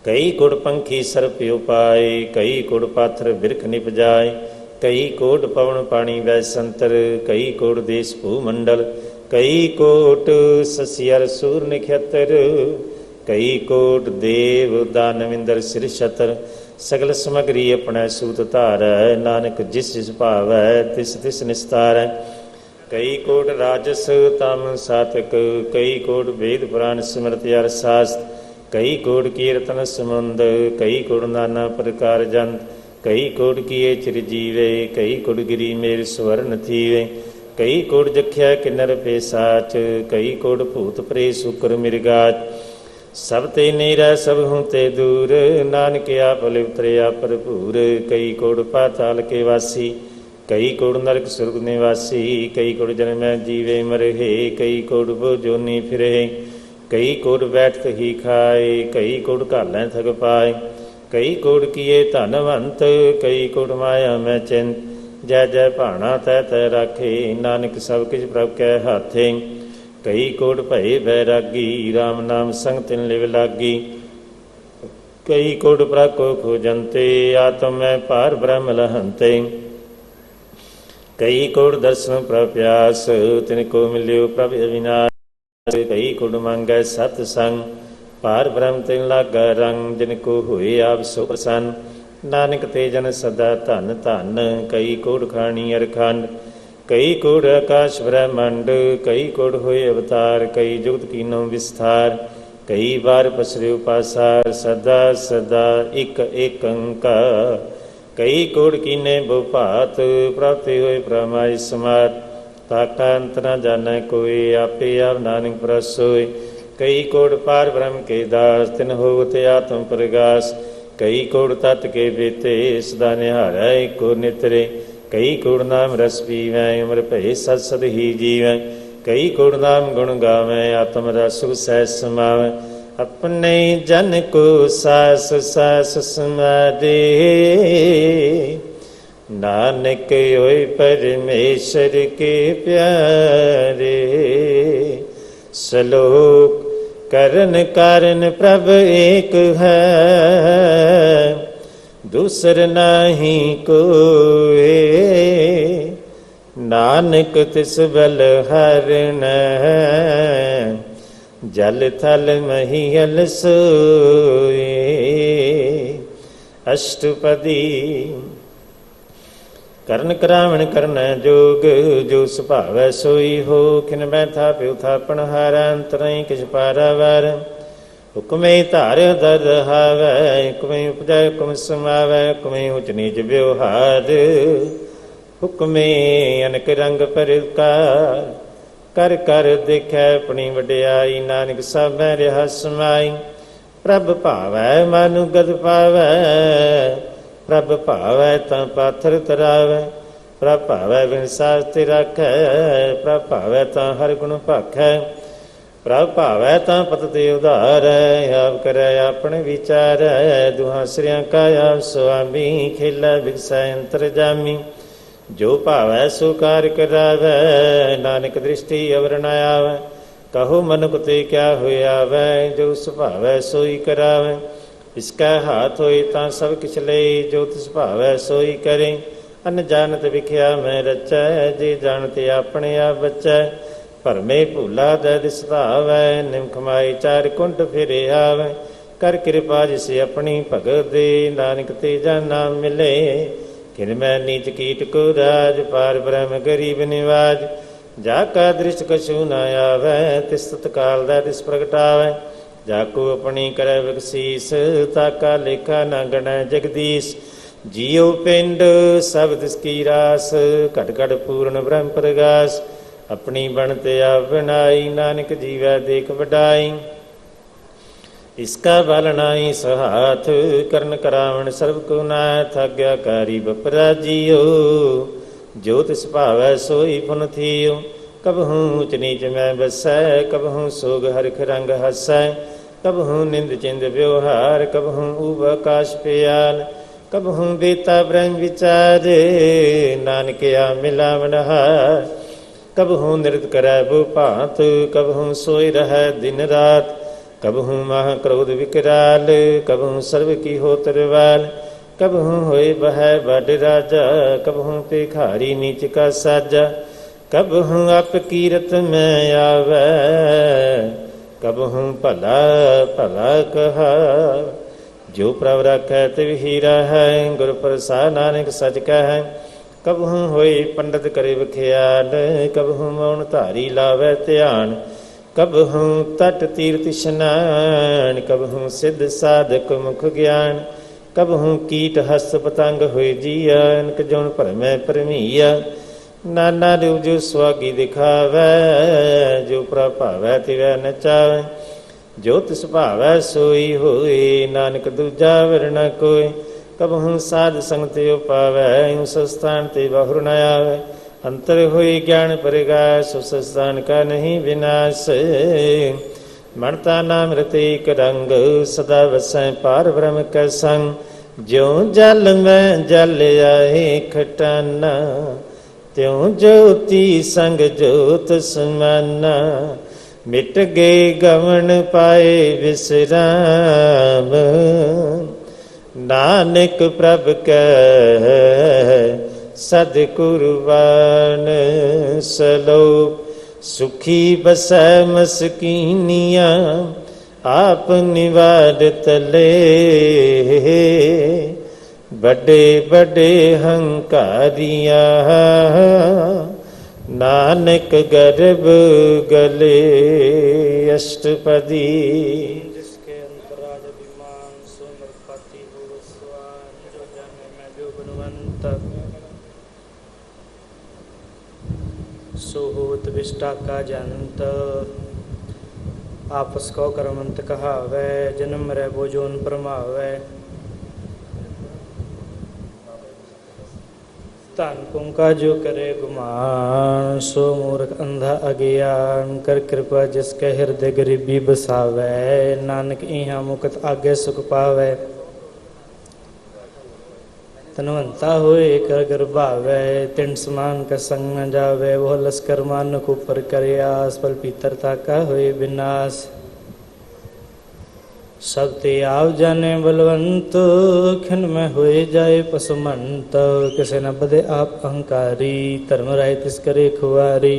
ਕਈ ਕੋਟ ਪੰਖੀ ਸਰਪ ਉਪਾਏ, ਕਈ ਕੋਟ ਪਾਥਰ ਬਿਰਖ ਨਿਪਜਾਏ, ਕਈ ਕੋਟ ਪਵਨ ਪਾਣੀ ਵੈ ਸੰਤਰ, ਕਈ ਕੋਟ ਦੇਸ ਭੂ ਮੰਡਲ, ਕਈ ਕੋਟ ਸਸਿਅਰ ਸੂਰ ਨਖਤਰ, ਕਈ ਕੋਟ ਦੇਵ ਦਾਨਵਿੰਦਰ ਸਿਰ ਛਤਰ, ਸਗਲ ਸਮਗਰੀ ਆਪਣਾ ਸੂਤ ਧਾਰੈ, ਨਾਨਕ ਜਿਸ ਜਿਸ ਭਾਵੈ ਤਿਸ ਤਿਸ ਨਿਸਤਾਰੈ, ਕਈ ਕੋਟ ਰਾਜਸ ਤਮ ਸਾਤਕ, ਕਈ ਕੋਟ ਵੇਦ ਪੁਰਾਨ ਸਿਮਰਤ ਅਰ ਸਾਸਤ, ਕਈ ਕੋਟ ਕੀਰਤਨ ਸਮੁੰਦ, ਕਈ ਕੋਟ ਨਾਨਾ ਪ੍ਰਕਾਰ ਜੰਤ, ਕਈ ਕੋਟ ਕੀਏ ਚਿਰ ਜੀਵੇ, ਕਈ ਕੋਟ ਗਿਰੀ ਮੇਰ ਸਵਰਨ ਥੀਵੇ, ਕਈ ਕੋਟ ਜਖਿਆ ਕਿਨਰ ਪੇਸਾਚ, ਕਈ ਕੋਟ ਭੂਤ ਪ੍ਰੇ ਸੁਕਰ ਮਿਰਗਾਚ, ਸਭ ਤੇ ਨੀਰਾ ਸਭ ਹੂੰ ਤੇ ਦੂਰ, ਨਾਨਕ ਆਪ ਲਿਵਤਰਿਆ ਭਰਪੂਰ, ਕਈ ਕੋਟ ਪਾਤਾਲ ਕੇ ਵਾਸੀ, ਕਈ ਕੋਟ ਨਰਕ ਸੁਰਗ ਨਿਵਾਸੀ, ਕਈ ਕੋਟ ਜਨਮੈ ਜੀਵੇ ਮਰਹਿ, ਕਈ ਕੋਟ ਬੋ ਜੋਨੀ ਫਿਰੇ, ਕਈ ਕੋਟ ਬੈਠਤ ਹੀ ਖਾਏ, ਕਈ ਕੋਟ ਘਾਲੈ ਥਕ ਪਾਏ, ਕਈ ਕੋਟ ਕੀਏ ਧਨਵੰਤ, ਕਈ ਕੋਟ ਮਾਇਆ ਮੈਂ ਚਿੰਤ, ਜੈ ਜੈ ਭਾਣਾ ਤੈ ਤੈ ਰਾਖੇ, ਨਾਨਕ ਸਭ ਕਿਛ ਪ੍ਰਭ ਕੈ ਹਾਥੇ, ਕਈ ਕੋਟ ਭਏ ਬੈਰਾਗੀ, ਰਾਮ ਨਾਮ ਸੰਗ ਤਿਨ ਲਿਵ ਲਾਗੀ, ਕਈ ਕੋਟ ਪ੍ਰਾਕੋ ਖੋਜੰਤੇ, ਆਤਮ ਮੈਂ ਪਾਰ ਬ੍ਰਹਮ ਲਹੰਤੇ, ਕਈ ਕੋਟ ਦਰਸ਼ਨ ਪ੍ਰਭ ਪਿਆਸ, ਤਿਨ ਕੋ ਮਿਲਿਓ ਪ੍ਰਭ ਅਵਿਨਾਸ਼, ਕਈ ਕੋਟ ਮੰਗੈ ਸਤ ਸੰਗ, ਪਾਰ ਬ੍ਰਹਮ ਤਿਨ ਲਾਗਾ ਰੰਗ, ਜਿਨ ਕੋ ਹੋਏ ਆਪ ਸੋ ਪ੍ਰਸੰਨ, ਨਾਨਕ ਤੇ ਜਨ ਸਦਾ ਧਨ ਧਨ, ਕਈ ਕੋਟ ਖਾਣੀ ਅਰ ਖੰਡ, ਕਈ ਕੋਟ ਆਕਾਸ਼ ਬ੍ਰਹਮੰਡ, ਕਈ ਕੋਟ ਹੋਏ ਅਵਤਾਰ, ਕਈ ਜੁਗਤ ਕੀਨੋ ਵਿਸਥਾਰ, ਕਈ ਵਾਰ ਪਸਰਿਓ ਪਾਸਾਰ, ਸਦਾ ਸਦਾ ਇਕ ਏਕੰਕਾਰ, ਕਈ ਕੋਟ ਕੀਨੇ ਬਹੁ ਭਾਤ, ਪ੍ਰਾਪਤੀ ਹੋਏ ਪ੍ਰਮਾਈ ਸਮਾਤ, ਤਾਕਾ ਅੰਤ ਨ ਜਾਣੈ ਕੋਈ, ਆਪੇ ਆਪ ਨਾਨਕ ਪ੍ਰਸੋਇ, ਕਈ ਕੋਟ ਪਾਰ ਬ੍ਰਹਮ ਕੇ ਦਾਸ, ਤਿਨ ਹੋਵਤ ਆਤਮ ਪ੍ਰਗਾਸ, ਕਈ ਕੋਟ ਤਤ ਕੇ ਬੀਤੇ, ਸਦਾ ਨਿਹਾਰੈ ਏਕੋ ਨਿਤਰੇ, ਕਈ ਕੋਟ ਨਾਮ ਰਸ ਪੀਵੈ, ਉਮਰ ਭਏ ਸਤ ਸਦ ਹੀ ਜੀਵੈ, ਕਈ ਕੋਟ ਨਾਮ ਗੁਣ ਗਾਵੈ, ਆਤਮ ਰਸ ਸੁਖ ਸਹਿ ਸਮਾਵੈ, ਆਪਣੇ ਜਨ ਕੋ ਸਾਸ ਸਾਸ ਸਮਾਦੇ, ਨਾਨਕ ਹੋਇ ਪਰਮੇਸ਼ਰ ਕੇ ਪਿਆਰੇ, ਸਲੋਕ ਕਰਨ ਕਾਰਨ ਪ੍ਰਭ ਏਕ ਹੈ, ਦੂਸਰ ਨਾਹੀ ਕੋਏ, ਨਾਨਕ ਤਿਸ ਬਲ ਹਰਣ, ਜਲ ਥਲ ਮਹੀਲ ਸੋਏ। ਅਸ਼ਟਪਦੀ। ਕਰਨ ਕਰਾਵਣ ਕਰਨੈ ਜੋਗ, ਜੋ ਸੁਭਾਵੈ ਸੋਈ ਹੋ, ਖਿਨ ਬੈਠਾ ਪਿਉ ਥਾਪਣ ਹਾਰੈ, ਅੰਤਰਈ ਕਿਛ ਪਾਰਾਵਾਰ, ਹੁਕਮੇ ਧਾਰਿ ਦਰ ਰਹਾਵੈ, ਹੁਕਮੇ ਉਪਜੈ ਹੁਕਮ ਸਮਾਵੈ, ਹੁਕਮੇ ਉਚ ਨੀਚ ਵਿਵਹਾਰ, ਹੁਕਮੇ ਅਨਕ ਰੰਗ ਪ੍ਰਕਾਰ, ਕਰ ਕਰ ਦੇਖੈ ਆਪਣੀ ਵਡਿਆਈ, ਨਾਨਕ ਸਭੈ ਰਿਹਾ ਸਮਾਈ, ਪ੍ਰਭ ਭਾਵੈ ਮਨੁ ਗਦ ਪਾਵੈ, ਪ੍ਰਭ ਭਾਵੈ ਤਾਂ ਪਾਥਰ ਤਰਾਵੈ, ਪ੍ਰਭ ਭਾਵੈ ਬਿਨ ਸਾਜ ਤੇ ਰਾਖੈ, ਪ੍ਰਭ ਭਾਵੈ ਤਾਂ ਹਰ ਗੁਣ ਭਾਖੈ, ਪ੍ਰਭ ਭਾਵੈ ਤਾਂ ਪਤ ਤੇ ਉਧਾਰੈ, ਆਪ ਕਰੈ ਆਪਣੇ ਵਿਚਾਰੈ, ਦੁਹਾਂ ਸਿਰਿਆਂ ਕਾ ਆਪ ਸੁਆਮੀ, ਖੇਲਾ ਬਿਗਸੈ ਅੰਤਰ ਜਾਮੀ, ਜੋ ਭਾਵੈ ਸੋ ਕਾਰ ਕਰਾਵੈ, ਨਾਨਕ ਦ੍ਰਿਸ਼ਟੀ ਅਵਰ ਨ ਆਵੈ, ਕਹੋ ਮਨੁਖ ਤੇ ਕਿਆ ਹੋਇਆ ਵੈ, ਜੋ ਸੁਭਾਵੈ ਸੋਈ ਕਰਾਵੈ, ਇਸਕਾ ਹਾਥ ਹੋਏ ਤਾਂ ਸਭ ਕਿਛ ਲਈ, ਜੋ ਤਿਸ ਭਾਵੈ ਸੋਈ ਕਰੇ, ਅਨ ਜਾਣਤ ਵਿਖਿਆ ਮੈਂ ਰਚੈ, ਜੇ ਜਾਣਤ ਆਪਣੇ ਆਪ ਬਚੈ, ਭਰਮੇ ਭੂਲਾ ਦੈ ਦਿਸ ਧਾਵੈ, ਨਿਮਖ ਮਾਈ ਚਾਰ ਕੁੰਟ ਫਿਰੇ ਆਵੈ, ਕਰ ਕਿਰਪਾ ਜਿਸ ਆਪਣੀ ਭਗਤ ਦੇ, ਨਾਨਕ ਤੇ ਜਾਨਾ ਮਿਲੇ, ਕਿਨ ਮੈਂ ਨੀਚ ਕੀਟ ਕੋ ਰਾਜ, ਪਾਰ ਬ੍ਰਹਮ ਗਰੀਬ ਨਿਵਾਜ, ਜਾ ਕਾ ਦ੍ਰਿਸ਼ ਕਛੂ ਨ ਆਵੈ, ਤਿਸ ਤਤਕਾਲ ਦਾ ਤਿਸ ਪ੍ਰਗਟਾਵੈ। ਜਾ ਕੋ ਆਪਣੀ ਕਰੈ ਬਖਸ਼ੀਸ, ਤਾ ਕਾ ਲੇਖਾ ਨ ਗਣੈ ਜਗਦੀਸ਼। ਜੀਉ ਪਿੰਡ ਸਭ ਤਿਸ ਕੀ ਰਾਸ, ਘਟ ਘਟ ਪੂਰਨ ਬ੍ਰਹਮ ਪ੍ਰਗਾਸ। ਆਪਣੀ ਬਣਤ ਆਪ ਬਣਾਈ, ਨਾਨਕ ਜੀਵੈ ਦੇਖ ਵਡਾਈ। ਇਸਕਾ ਬਲ ਨਾਹੀ ਸਹਾਥ, ਕਰਨ ਕਰਾਵਣ ਸਰਬ ਕੋ ਨਾਥ। ਆਗਿਆਕਾਰੀ ਬਪਰਾ ਜੀਉ, ਜੋ ਤਿਸ ਭਾਵੈ ਸੋਈ ਪੁਨ ਥੀਉ। ਕਬਹੂ ਉਚ ਨੀਚ ਮੈਂ ਬਸੈ, ਕਬਹੂ ਸੋਗ ਹਰਿਖ ਰੰਗ ਹਸੈ। ਕਬਹੂ ਨਿੰਦ ਚਿੰਦ ਵਿਵਹਾਰ, ਕਬਹੂ ਊਬ ਆਕਾਸ਼ ਪਿਆਲ। ਕਬਹੂ ਬੇਤਾ ਬ੍ਰਹਮ ਵਿਚਾਰੇ, ਨਾਨਕਿਆ ਮਿਲਾਵਨ ਹਾਰ। ਕਬਹੂ ਨਿਰਤ ਕਰੈ ਬੋ ਭਾਂਤ, ਕਬਹੂ ਸੋਇ ਰਹੈ ਦਿਨ ਰਾਤ। ਕਬਹੂ ਮਹ ਕ੍ਰੋਧ ਵਿਕਰਾਲ, ਕਬਹੂ ਸਰਬ ਕੀ ਹੋ ਤਰਵਾਲ। ਕਬਹੂ ਹੋਏ ਬਹੈ ਵੱਡ ਰਾਜਾ, ਕਬਹੂ ਭਿਖਾਰੀ ਨੀਚ ਕਾ ਸਾਜਾ। ਕਬਹੂ ਅਪ ਕੀਰਤ ਮੈਂ ਆਵੈ, ਕਬਹੂ ਭਲਾ ਭਲਾ ਕਹਾ। ਜੋ ਪ੍ਰਭ ਰਾਖੈ ਤਿਵ ਹੀ ਰਹੈ, ਗੁਰ ਪ੍ਰਸਾਦ ਨਾਨਕ ਸਚ ਕਹੈ। ਕਬਹੂ ਹੋਏ ਪੰਡਤ ਕਰੇ ਵਿਖਿਆਨ, ਕਬਹੂ ਮੌਨ ਧਾਰੀ ਲਾਵੈ ਧਿਆਨ। ਕਬਹੂ ਤਟ ਤੀਰਥ ਇਸ਼ਨਾਨ, ਕਬਹੂ ਸਿੱਧ ਸਾਧਕ ਮੁਖ ਗਿਆਨ। ਕਬਹੂ ਕੀਟ ਹਸ ਪਤੰਗ ਹੋਏ ਜੀਆ, ਅਨਕ ਜੋਨ ਭਰਮੈ ਭਰਮੀਆ। ਨਾਨਾ ਰੂਪ ਜੋ ਸੁਆਗੀ ਦਿਖਾਵੈ, ਜੋ ਪ੍ਰਭ ਭਾਵੈ ਤਿਵੈ ਨਚਾਵੈ। ਜੋ ਤਿਸ ਭਾਵੈ ਸੋਈ ਹੋਏ, ਨਾਨਕ ਦੂਜਾ ਵਰ ਨ ਕੋਈ। ਕਬਹੂ ਸਾਧ ਸੰਗ ਤੇ ਉਪਾਵੈ, ਉਸ ਸਥਾਨ ਤੇ ਬਹੁਰ ਨ ਆਵੈ। ਅੰਤਰ ਹੋਈ ਗਿਆਨ ਪ੍ਰਗਾਸ, ਉਸ ਸਥਾਨ ਕਾ ਨਹੀਂ ਵਿਨਾਸ਼। ਮਨਤਾ ਨਾਮ ਰਤੇ ਇਕ ਰੰਗ, ਸਦਾ ਵਸੈ ਪਾਰ ਬ੍ਰਹਮ ਕੈ ਸੰਗ। ਜਿਉ ਜਲ ਮੈਂ ਜਲ ਆਏ ਖਟਾਨਾ, ਤਿਉ ਜੋਤੀ ਸੰਗ ਜੋਤ ਸਮਾਨਾ। ਮਿਟ ਗਏ ਗਵਨ ਪਾਏ ਵਿਸਰਾਮ, ਨਾਨਕ ਪ੍ਰਭ ਕੈ ਸਦ ਕੁਰਬਾਨ। ਸਲੋਕ ਸੁਖੀ ਬਸੈ ਮਸਕੀਨੀਆਂ, ਆਪ ਨਿਵਾਰ ਤਲੇ। ਵੱਡੇ ਵੱਡੇ ਹੰਕਾਰੀਆਂ, ਨਾਨਕ ਗਰਭ ਗਲੇ। ਅਸ਼ਟਪਦੀ। जिसके अंतराज अभिमान, सो नरपति हो स्वान। जो जाने मैं जो गुणवंत, सो होत विष्टा का जंत। आपस को करमंत कहावै, जन्म रे बोझोन परमावै। धन कुंका जो करे गुमान, सो मूर्ख अंधा अज्ञान। कर कृपा जिसके हृदय गरीबी बसावै, नानक इहाँ मुकत आगे सुख पावै। धनवंता होए कर गर्भावै, तिन समान का संग न जावै। वह लश्कर मानुक ऊपर करे आस, पल पीतरता का होए विनाश। सब ते आप जाने बलवंत, खिन में होए जाए पसुमंत। किसे न बदे आप अहंकारी, धर्म राय तिस करे खुआरी।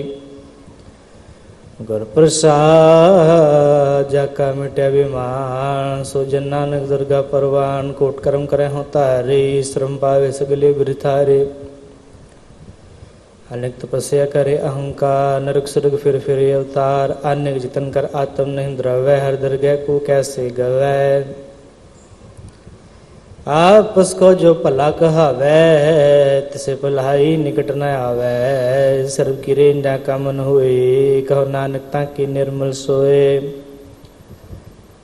गुर प्रसाद जाका मिटे अभिमान, सो जन नानक दुर्गा परवान। कोट कर्म करे हो तारे, श्रम पावे सगले बिरथारे। अनेक तपस्या करे अहंकार, नरक सुरग फिर अवतार। अनेक जतन कर आत्म नहीं द्रवै, हर दरगह को कैसे गवै। आपस को जो भला कहावै, तिसे भलाई निकट न आवै। सर्व की रेंजा का मन होए, कहो नानक ताकि निर्मल सोए।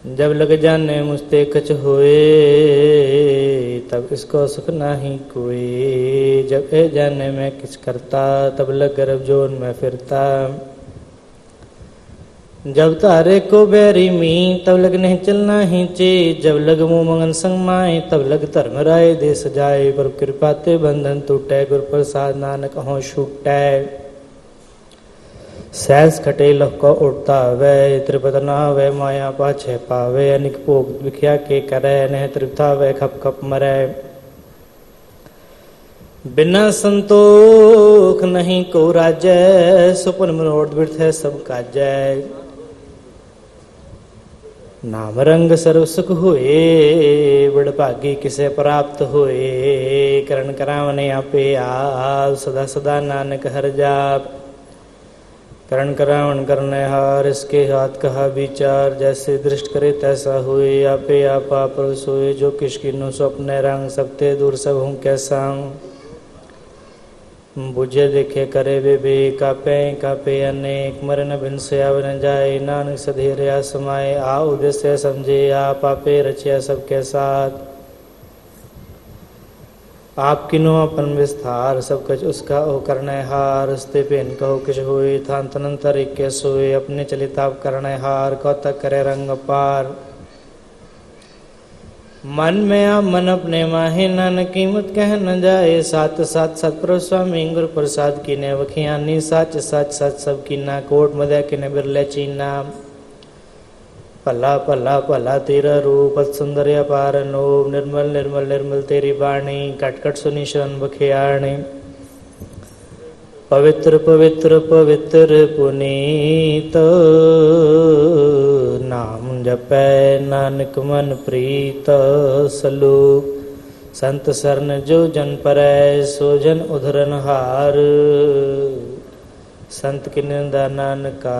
जब लग जाने मुझते कछ होए, तब इसको सुख नाही कोई। जब ए जाने में किछ करता, तब लग गर्भ जोन में फिरता। जब तारे को बैरी मी, तब लग नहीं चलना ही चे। जब लग मुँह मंगन संग माए, तब लग धर्म राय दे सजाए। पर कृपा ते बंधन टूटे, गुर प्रसाद नानक हों छूटे। सहस खटे लख को उड़ता वै, त्रिपत नावै माया पाछे पावे। अनिक भोग विख्या के करे, नह तृप्ता वै खप खप मरै। बिना संतोख नहीं को राजै, सुपन मनोरथ बिरथ है सब काजै। नाम रंग सर्व सुख होए, बड़ भागी किसे प्राप्त होए। करण करावने आपे आप, सदा सदा नानक हर जाप। करण करावण करने हार, इसके हाथ कहा विचार, जैसे दृष्ट करे तैसा हुए, आपे आपा पर सोए, जो किश किन्नु स्वप्ने रंग, सबते दूर सब हूँ कैसांग। बुझे देखे करे विवेक, कापे अनेक, मरन बिन सयाव न जाए, नानक सधेरया समाये, आ उद्देश्य समझे, आप आपे रचिया सबके साथ। आप किनो अपन विस्तार, सब कछ उसका ओ करने हार, उसते पेन कहो किश होए, थान तनंतर एक के सोए, अपने चलित आप करने हार, कौतक करे रंग पार। मन में आ मन अपने माहे, नानक कीमत कह न जाए, सात सात सतप्रभु स्वामी गुरु प्रसाद की ने वखियानी, साच साच सच सब की ना, कोट मदय की ने बिरले चीना। भला भला भला तेरा रूप, सुंदर अपार नोब, निर्मल निर्मल निर्मल तेरी बाणी, कट कट सुनी शरण बखियाणी। पवित्र पवित्र पवित्र पुनीत, नाम जपै नानक मन प्रीत। सलोक संत सरन जो जन परै, सो जन उधरन हार, संत की निंदा नानका,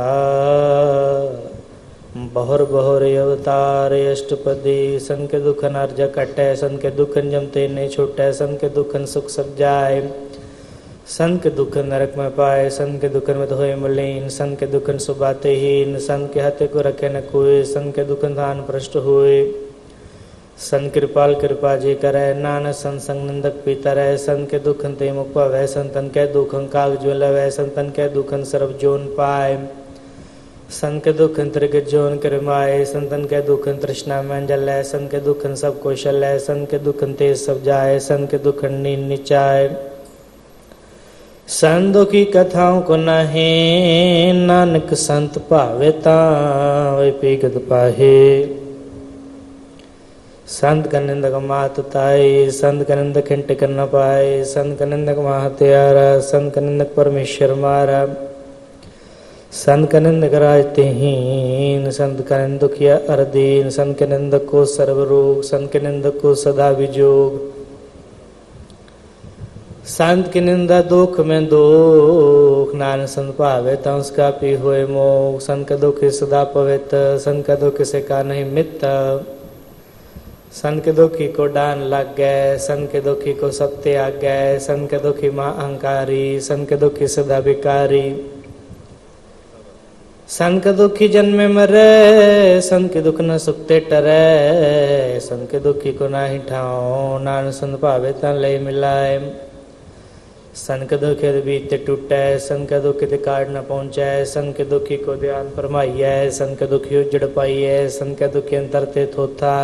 बहुर बहुर अवतार अष्टपदी। संत के दुखन अर्ज कटै, संत के दुखन जमते नहीं छूटै, संत के दुखन सुख सब जाय, संत के दुखन नरक में पाए, संत के दुखन में होए मलिन, संत के दुखन सुबाते हीन, संत के हाथे को रखे न कोई, संत के दुखन धान भ्रष्ट हुए। संत कृपाल कृपा जी करे, नानक संत संग निंदक पीता रहे, संत के दुखन ते मुख पावै, संतन के दुखन काग ज्वलवै, संतन के दुखन सर्व जोन पाए, संत के दुखन त्रिग जोन करमाए, संतन के दुखन तृष्णा में जलै, संत के दुखन सब कौशल है, संत के दुखन तेज सब जाए, संत के दुखन नीन निचाए। संत दुखी कथाओं को नहे, नानक संत भावे तां पीगत पाहे। संत का निंदक मात ताई, संत का निंदक खिंट न पाए, संत का निंदक महात्यारा, संत का निंदक परमेश्वर मारा, संत का निंदक राजते हीन, संत का निंदकिया अरदीन, संत के निंदक को सर्वरोग, संत के निंदक को सदा विजोग। संत की निंदा दुख में दुख, नानक संत पावे ता उसका पी हुए मोह। संत का दुख सदा पवित्र, संत का दुख से का नहीं मित्र, संत के दुखी को डान लग गए, संत के दुखी को सब त्याग गए, संत के दुखी माँ अहंकारी, संत के दुखी सदा विकारी। संत के दुखी जन्मे मरे, संत के दुख न सुखते टरे, संत के दुखी को ना ही ठाओ, नानक संत पावे ता ले मिलाए। संत के दुख बीते टूटे, संत के दुख काट न पहुँचे, संत के दुखी को ध्यान फरमाइए, संत के दुखी उजड़ पाइए, संत के दुखी अंतरते थोथा,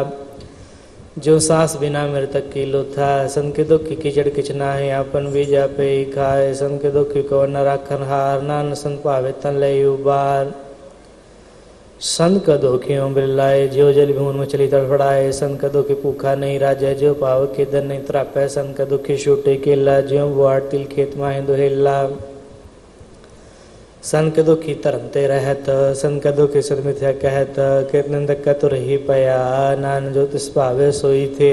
जो सांस बिना मृतक की लोथा। संत के दुखी कीचड़ किचना है, अपन बीजा पे ही खाए, संत के दुखी को न राखन हार, नानक संत पावे तन ले उबार। संत का दुखियों बिरलाए, जो जल भून में चली तड़फड़ाए, संत का दुखी भूखा नहीं राजा, जो पाव के दर नहीं त्रापे, संत का दुखी छूटे केला, जो बुआड़ तिल खेत माहे दुहेला। संत के दुखी तरमते रहत, संत का दुखी सदमिथ्या कहत, कित निंदक का तो रही पया, नान जो तिस पावे सोई थे।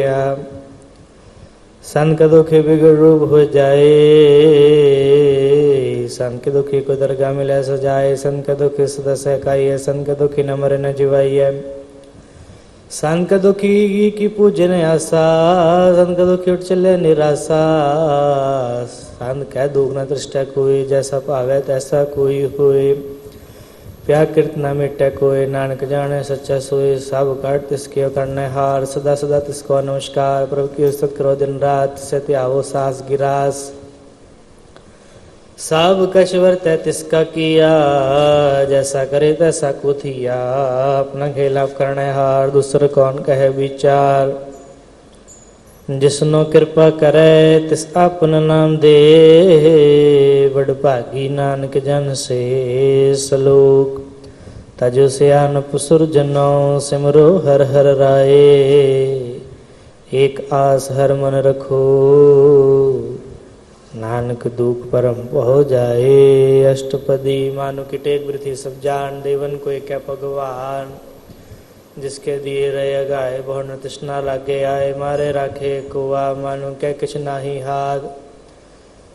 संत के दुखी बिगड़ रूप हो जाए, संत के दुखी को दरगाह मिले सजाए, संत के दुखी सदा सहकाइए, संत के दुखी न मरे न जिवाइए। संत के दुखी की पूजन आशा, संत के दुखी उठ चले निराशा। संत कह दुख न दृष्टा कोई, जैसा पावे तैसा कोई होए। व्याकृत न मिटे कोई, नानक जाने सच्चा सोए। सब काट तिसके करने हार, सदा सदा तिसको नमस्कार। प्रभु की उस्तत करो दिन रात, से त्यावो सास गिरास। सब कछ वर्तै तिसका किया, जैसा करे तैसा कुथिया। अपना खेला करने हार, दूसर कौन कहे विचार। जिसनो कृपा करे तिस आपन नाम दे, बड़ भागी नानक जन से सलोक। तजो सियान पुसुर जनो, सिमरो हर हर राए। एक आस हर मन रखो, नानक दुख परम हो जाए। अष्टपदी मानो की टेक वृथी सब जान, देवन को एक भगवान। जिसके दिए रहे गाय बहुन तृष्णा लागे आए, मारे राखे कुआ मानो कै किछ नाही हाथ।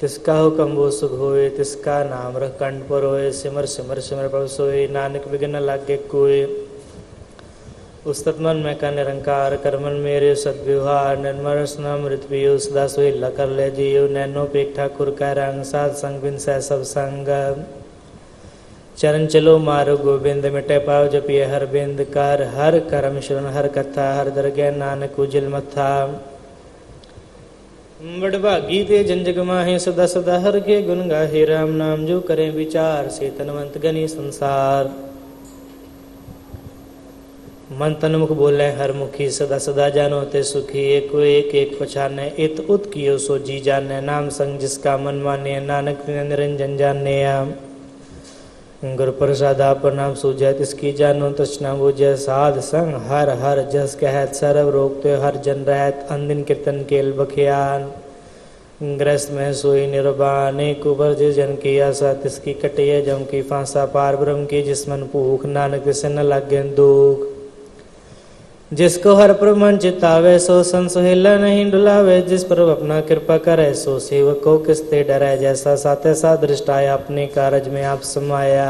तिसका हुक्म वो सुख होए, तिसका नाम रख कंठ पर होए। सिमर सिमर सिमर प्रभ सोए, नानक विघ्न लागे कोय। उस्तत मन में का निरंकार, करमन मेरे सद्व्यवहार। निर्मल स्नामृत पियो, सदा सोहिला कर ले जियो। नैनो पेख ठाकुर का रंग, साध संग बिन सह सब संग। चरण चलो मारो गोबिंद, मिटे पाव जपिए हर बिंद। कर हर करम शरण हर कथा, हर दरगह नानक उजल मथा। बड़ भागी ते जन जग माहे, सदा सदा हर के गुण गाहे। राम नाम जो करें विचार, से तनवंत गनी संसार। मन तन मुख बोले हर मुखी, सदा सदा जानो ते सुखी। एक एक पछाने, इत उत कियो सो जी जाने। नाम संग जिसका मन माने, नानक निरंजन जाने। गुरु प्रसाद आप नाम सूझै, तिसकी जानो तृष्णा बुझै। साध संग हर हर जस कहत, सर्व रोग ते हर जन रहत। अनदिन कीर्तन केल बखियान, ग्रस्त में सोई निर्वाण। एक उबर जन की आशा, तिसकी कटिय जम की फांसा। पार ब्रह्म की जिसमन भूख, नानक तिसे न लागे दुख। जिसको हर प्रभु चितावे, सो सन सुहेला नहीं डुलावे। जिस पर अपना कृपा करे, सो सेवक को किसते डरे। जैसा साते सा दृष्टाया, अपने कारज में आप समाया।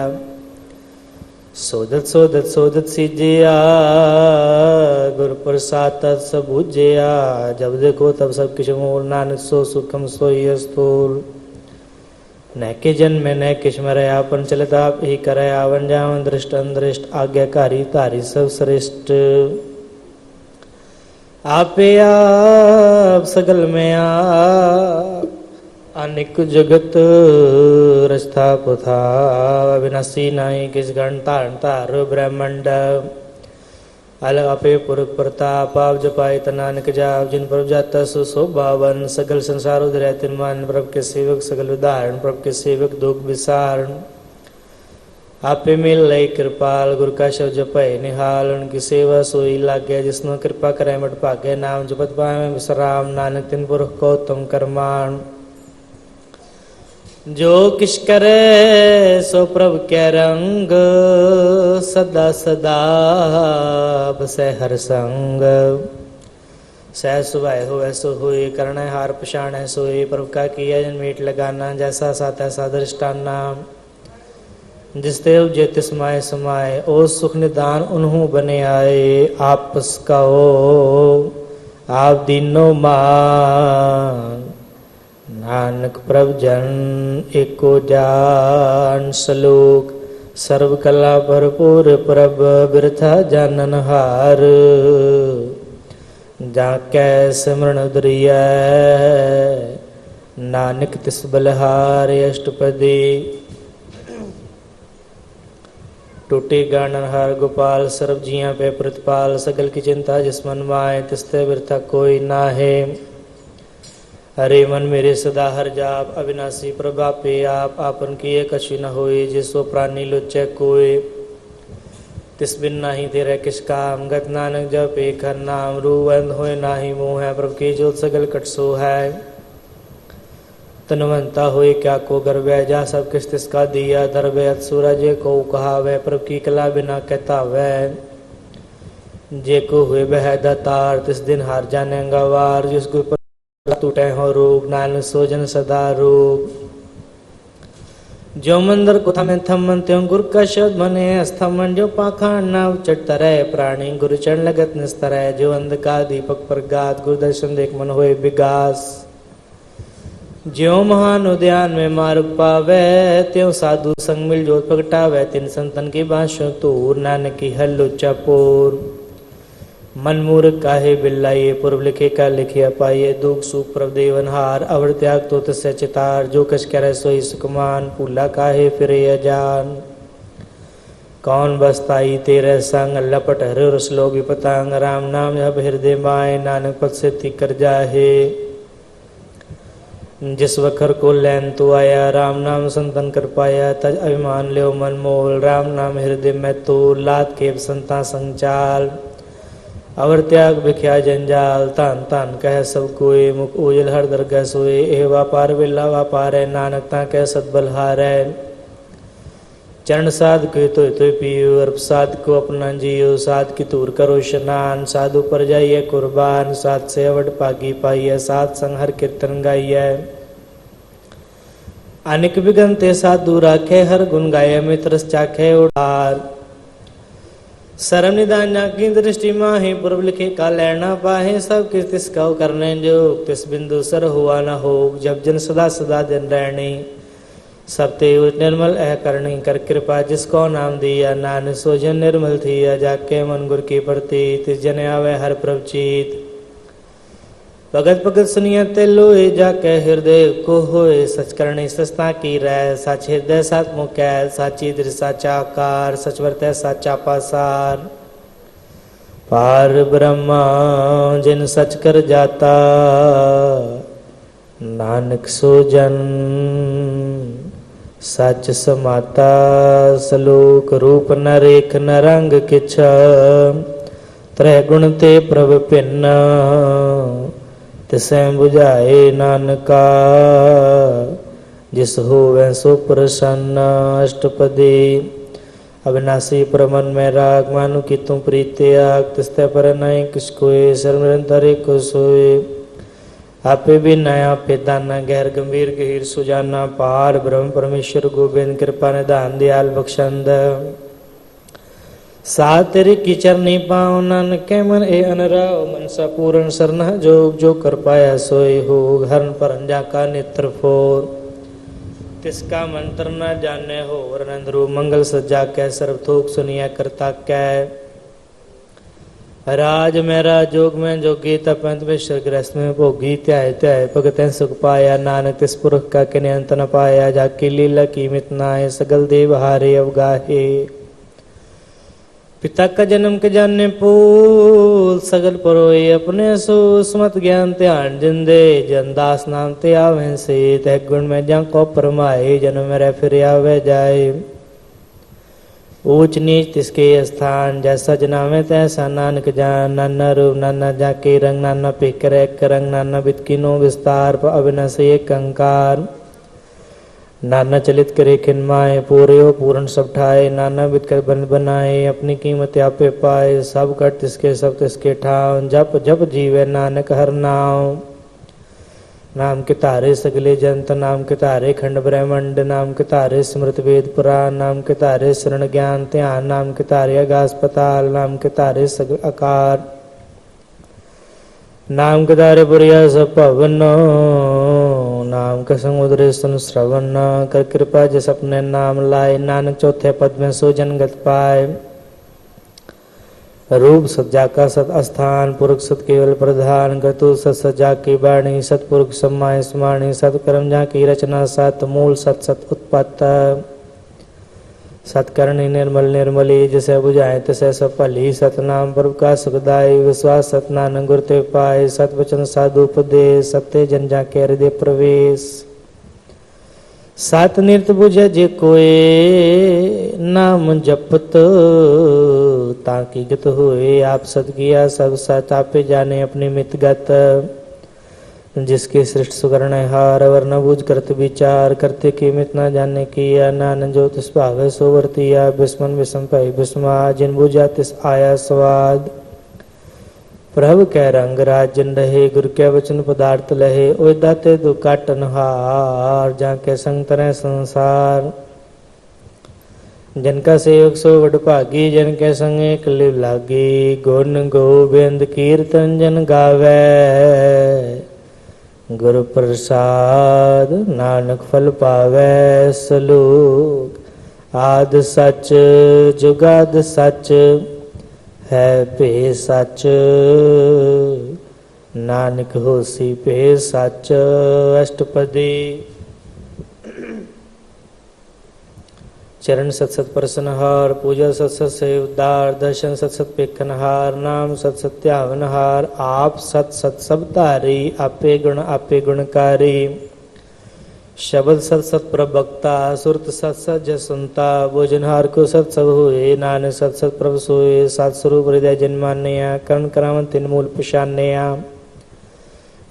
सोदत सोदत सोदत सीजिया, गुरु प्रसाद तत् सब बुझिया। जब देखो तब सब किछ मोल, नानक सो सुखम सोई स्थूल। न के जन में न किछ मरे, आपन चलत आप ही करे। आवन जावन दृष्ट अंदृष्ट, आज्ञाकारी तारी सब श्रेष्ठ। आपे आप सगल में आप, अनेक जगत रचता पुथा। अविनाशी नाई किस गण तारण तारो ब्रह्मंड। अलग आपे पुरख प्रताप, आप जपाए नानक जाप। जिन प्रभ जाता सो शोभावन, सगल संसार उधर तिन मान। प्रभ के सेवक सगल उदाहरण, प्रभ के सेवक दुख विसारण। आपे मिल लय कृपाल, गुरु का शब्द जपय निहाल। उनकी सेवा सोई लागे, जिसनो कृपा करे मट भागे। नाम जपत पावे विश्राम, नानक तिन पुरख को तुम करमान। जो किश करे सो प्रभ के रंग, सदा सदा बसै हर संग। सह सुभाय हो ऐसो हुए, करण हार पछाण है सोए। प्रभ का किया जन मीट लगाना, जैसा साथ ऐसा दृष्टाना। जिस देव जे तिस माय समाये, ओ सुख निदान उन्हू बने आए। आपस का ओ आप दीनो मान, नानक प्रभ जन एको जान। सलोक सर्व कला भरपूर, प्रभ बिरथा जानन हार। जाके सिमरन उदरिय, नानक तिस बलहार। अष्टपदी टूटे गानन हार गोपाल, सर्व जिया पे प्रतिपाल। सगल की चिंता जिस मन माए, तिसते बिरथा कोई नाहे। हरे मन मेरे सदा हर जाप, अविनाशी प्रभापे आप। आपन किए कछु न होए, जिसो प्राणी लुच्चे कोय। तिस बिन नाही तेरे किस काम, गत नानक जपे हर नाम। रूबंध होए नाही मोह है, प्रभु की जोत सगल कटसो है। तनवंता होए क्या को गर्व, जा सब किस तिसका दिया धरवे। सूरज को कहावे, प्रभु की कला बिना कहता वह। जे को हुए बह दातार, तिस दिन हार जाने गवार। जिस गुर टूटे हो रोग, नानक सोजन सदा रोग। जो मंदिर को थमे थमन, त्यों गुरु का शब्द मने अस्थमन। जो पाखांड नाव चढ़ता रहे, प्राणी गुरु चरण लगत निस्तर। जो अंधकार दीपक प्रगात, गुरु दर्शन देख मन होए विगास। ज्यों महान उद्यान में मार्ग पावे, त्यों साधु संग मिल जोत प्रगटावे। तिन संतन की बांसुं तूर, नानक की हल्लो चापोर। मन मूर्ख काहे बिल्लाइए, पूर्व लिखे का लिखिया पाइए। दुख सुख प्रभ देवनहार, अवर त्याग तो तस्य चितार। जो कछ करे सोई सुकुमान, भूला काहे फिरे अजान। कौन बसताई तेरे संग, लपट हर रस लोगी पतंग। राम नाम जप हृदय माए, नानक पद सिद्धि कर जाहे। जिस वखर को लैन तो आया, राम नाम संतन कर पाया। तज अभिमान ल्यो मन मोल, राम नाम हृदय में तो। लात के संता संचाल, अवर त्याग बिख्या जंजाल। तान तान कह सब कोई, मुख ओझल हर दरगह सोए। एह व्यापार विला व्यापार है, नानक ता कह सदबलहार है। चरण साध के तो पियो, और साध को अपना जियो। साध की तूर करो स्नान, साधु पर जाइए कुर्बान। साध से अवड पागी पाइय, साध संग हर कीर्तन गाइय। अनिक विघन ते साधु राखे, हर गुण गाय मित्र चाखे उड़ार। शर्म निदान की दृष्टि माही, पूर्व लिखे का लैना पाहे, सब किस तिस कहो करने जो, तिस बिंदु सर हुआ न हो, जब जन सदा सदा जन रहनी। सब ते निर्मल अह करनी, कर कृपा जिसको नाम दिया, नान सो जन निर्मल थिया, जाके मन गुर की प्रति, तिस जन आवे हर प्रवचित। भगत भगत सुनिया ते लोए, जाके हृदय को होए, सच करणी सस्ता की रह, सच हृदय सात मुख साची दृढ़ साचा आकार, सच वर्तै साचा पासार। पार ब्रह्मा जिन सच कर जाता, नानक सो जन सच समाता। सलोक रूप न रेख न रंग किछ, त्रय गुण ते प्रभ भिन्न, तिसै बुझाए नानका, जिस होवै सो प्रसन्न। अष्टपदी। अविनाशी प्रमन में राग, मानु की तुम प्रीति आग, तिस्ते पर नहीं किस कोय, सर्व निरंतर एक सोए। आपे भी नया पेदाना, गहर गंभीर गहीर सुजाना, पार ब्रह्म परमेश्वर गोविंद, कृपा निधान दयाल बख्शंद। सा तेरे की चरनी पाओ, नानक के मन ए अनराव, मनसा पूर्ण सरना जोग, जो कर पाया सोई हो, हरण परंजा का नेत्र फोर। तिसका मंत्र न जाने हो, वर्णंद्रु मंगल सज्जा कै, सर्व थोक सुनिया करता कै। राज मेरा जोग में जोगी, तपंत विश्व ग्रस्त में भोगी, त्याय त्याय भगत सुख पाया, नानक तिस पुरख का किन्हीं अंत न पाया, जाकी लीला की मित नाय, सगल देव हारे अवगाहे। पिता का जन्म के जानने पूल, सगल परोए अपने सो, सुमत ज्ञान ध्यान जिंदे, जनदास नाम ते आवे से, तह गुण में जा को परमाए, जन्म मेरा फिर आवे जाए। ऊंच नीच तिसके स्थान, जैसा जनावे तैसा नानक जान, नाना रूप नाना जाके रंग, नाना पिकर एक रंग, नाना बितकिनो विस्तार, अविनाशी एक अंकार। नाना चलित करे खिन्माए, पूरे हो पूर्ण सब ठाए, नाना बित कर बन बनाए, अपनी कीमत आपे पाए, सब कट तिसके सब तिसके ठाव, जप जप जीवे नानक हर नाम। नाम के तारे सगले जंत, नाम के तारे खंड ब्रह्मंड, नाम के तारे स्मृत वेद पुराण, नाम के तारे शरण ज्ञान ध्यान, नाम के तारे आगास पताल, नाम के तारे सगल आकार। नाम के तारे बुरिया सब पवन, नाम के समुद्र सुन श्रवण, कर कृपा जिस अपने नाम लाए, नानक चौथे पद में सो जनगत पाए। रूप सज्जा का सत अस्थान, पुरुष सत केवल प्रधान, गतु सत सज्जा की वाणी, सतपुरुष सम्माय स्माणी, सतकर्म जा की रचना, सत मूल सत सत उत्पत्त। सत्कर्णी निर्मल निर्मली, जिसे बुझाए तिसे सब भली, सतनाम प्रभु का सुखदाई, विश्वास सत नानक गुर ते पाए, सत वचन साधु उपदेश, सत्य जन जा के हृदय प्रवेश। सात निरत बुझे जे कोय, नाम जपत ताकि गत होए, आप सत किया सब सत, आपे जाने अपने मित गत। जिसके सृष्ट सुकर्ण हार, अवर न बुझ करत विचार, करते की मित न जाने किया, नानक जो तिस भावे सो वर्तिया, बिस्मन बिस्म भय बिस्मा, जिन बुझा तिस आया स्वाद। प्रभु कै रंग राजन रहे, गुरु कै वचन पदार्थ लहे, ओय दाते दु काटन हार, जाके संग तरह संसार। जिनका सेवक सो वड भागी, जन के संग एक लिव लागी, गुण गोबिंद कीर्तन जन गावे, गुरु प्रसाद नानक फल पावे। सलोक। आद सच जुगाद सच, है पे सच, नानक होसी पे सच। अष्टपदी। चरण सत सत प्रसन्नहार, पूजा सत सत से उद्धार, दर्शन सत सत पेखनहार, नाम सत सत्यावनहार, आप सत सत सब धारी, आपे गुणकारी। शब्द सत सत प्रभक्ता, सुरत सत सत जसंता, भोजनहार को सत सब हुए, नानक सत सत प्रभ सोए। सात स्वरूप हृदय जन्मान्या, कर्ण करावन तिन मूल पिशान्या।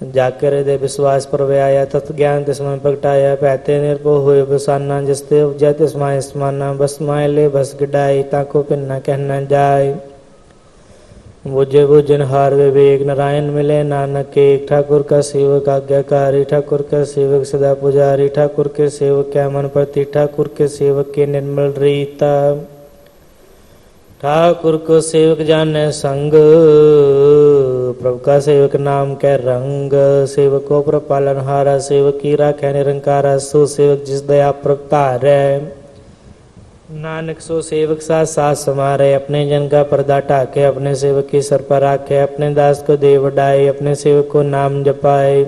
जाकर हृदय विश्वास पर व्याया, तत्व ज्ञान तिस्मय प्रगटाया, पैते निर्भो हुए बसाना, जिसते उपजा तिस्माय स्माना, बस माय ले बस गिडाई, ताको पिन्ना कहना जाय। बुझे बुझन हार विवेक नारायण मिले नानक एक। ठाकुर का सेवक आज्ञाकारी, ठाकुर का सेवक सदा पुजारी, ठाकुर के सेवक क्या मन प्रति, ठाकुर के सेवक के निर्मल रीता। ठाकुर को सेवक जाने संग, प्रभु का सेवक नाम कै रंग। सेवकों पर पालनहारा, सेवक की राखे निरंकारा। सो सेवक जिस दया प्रभ तारै, नानक सो सेवक साथ साथ समारे। अपने जन का पर्दा ढाके, अपने सेवक की सर पर राखे। अपने दास को दे बढ़ाए, अपने सेवक को नाम जपाए।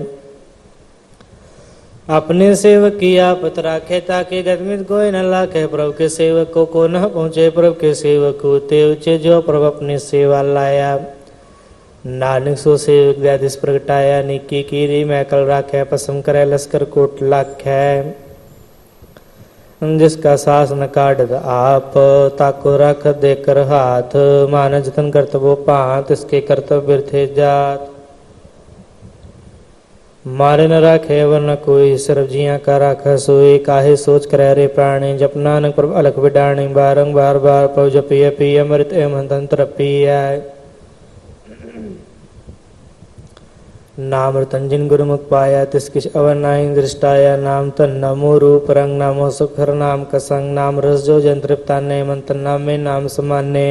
अपने सेवक की आपत राखे, ताकि गदमित कोई न लाखे। प्रभु के सेवक को न पहुँचे, प्रभु के सेवक को ते ऊँचे, जो प्रभु अपनी सेवा लाया। नानक सो सेवक व्याधिस प्रगटाया, निकी कीरी मैकल राखे। पसम करे लश्कर कोट लाखे, जिसका सास न काढ़ आप, ताको रख देकर हाथ। मान जतन कर्तव्य पात, इसके कर्तव्य बिरथे जात। मारे न राखे वरन कोई, सर्व जिया का राखा सोई। काहे सोच करे रे प्राणी, जप नानक प्रभु अलख बिडाणी। बारंबार बार प्रभु जपिय पिय, अमृत एवं तंत्र पिय। नाम रतन जिन गुरुमुख पाया, तिस किछ अवर नाहि दृष्टाया। नाम तन नमो रूप रंग, नामो सुख हर नाम का संग। नाम रस जो जन तृप्ताने, मंत्र नाम में नाम समाने।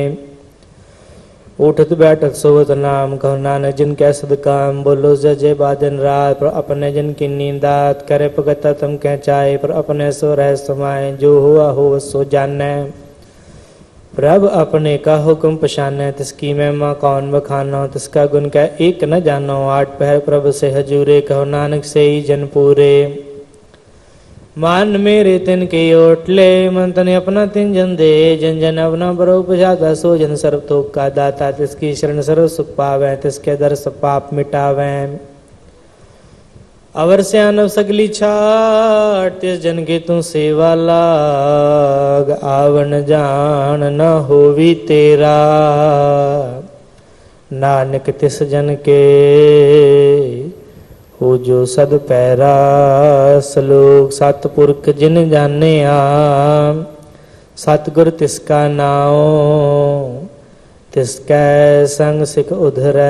उठत बैठत सोवत नाम, कहो नानक जिन कै सद काम। बोलो जय जय बादन रात, पर अपने जन की नींदात। करे भगत तम कह चाहे, पर अपने सो रह समाये। जो हुआ हो सो जाने, प्रभु अपने का हुक्म पछाने। तिसकी महिमा कौन बखानो, तिसका गुण क्या एक न जानो। आठ पहर प्रभु से हजूरे, कहो नानक से ही जन पूरे। मान मेरे तिन के ओटले, मन तने अपना तिन जन दे। जन जन अपना बरो उपजाता, सो जन सर्व तोक का दाता। तिसकी शरण सर्व सुख पावे, तिसके दर सब पाप मिटावे। अवर स्यानव सगली छाट, तिस जन के तू सेवा लाग। आवन जान न होवी तेरा, नानक तिस जन के हो जो सद पैरा। श्लोक सतपुरख जिन जाने आम, सतगुर तिसका नाओ। तिसकै संग सिख उधरै,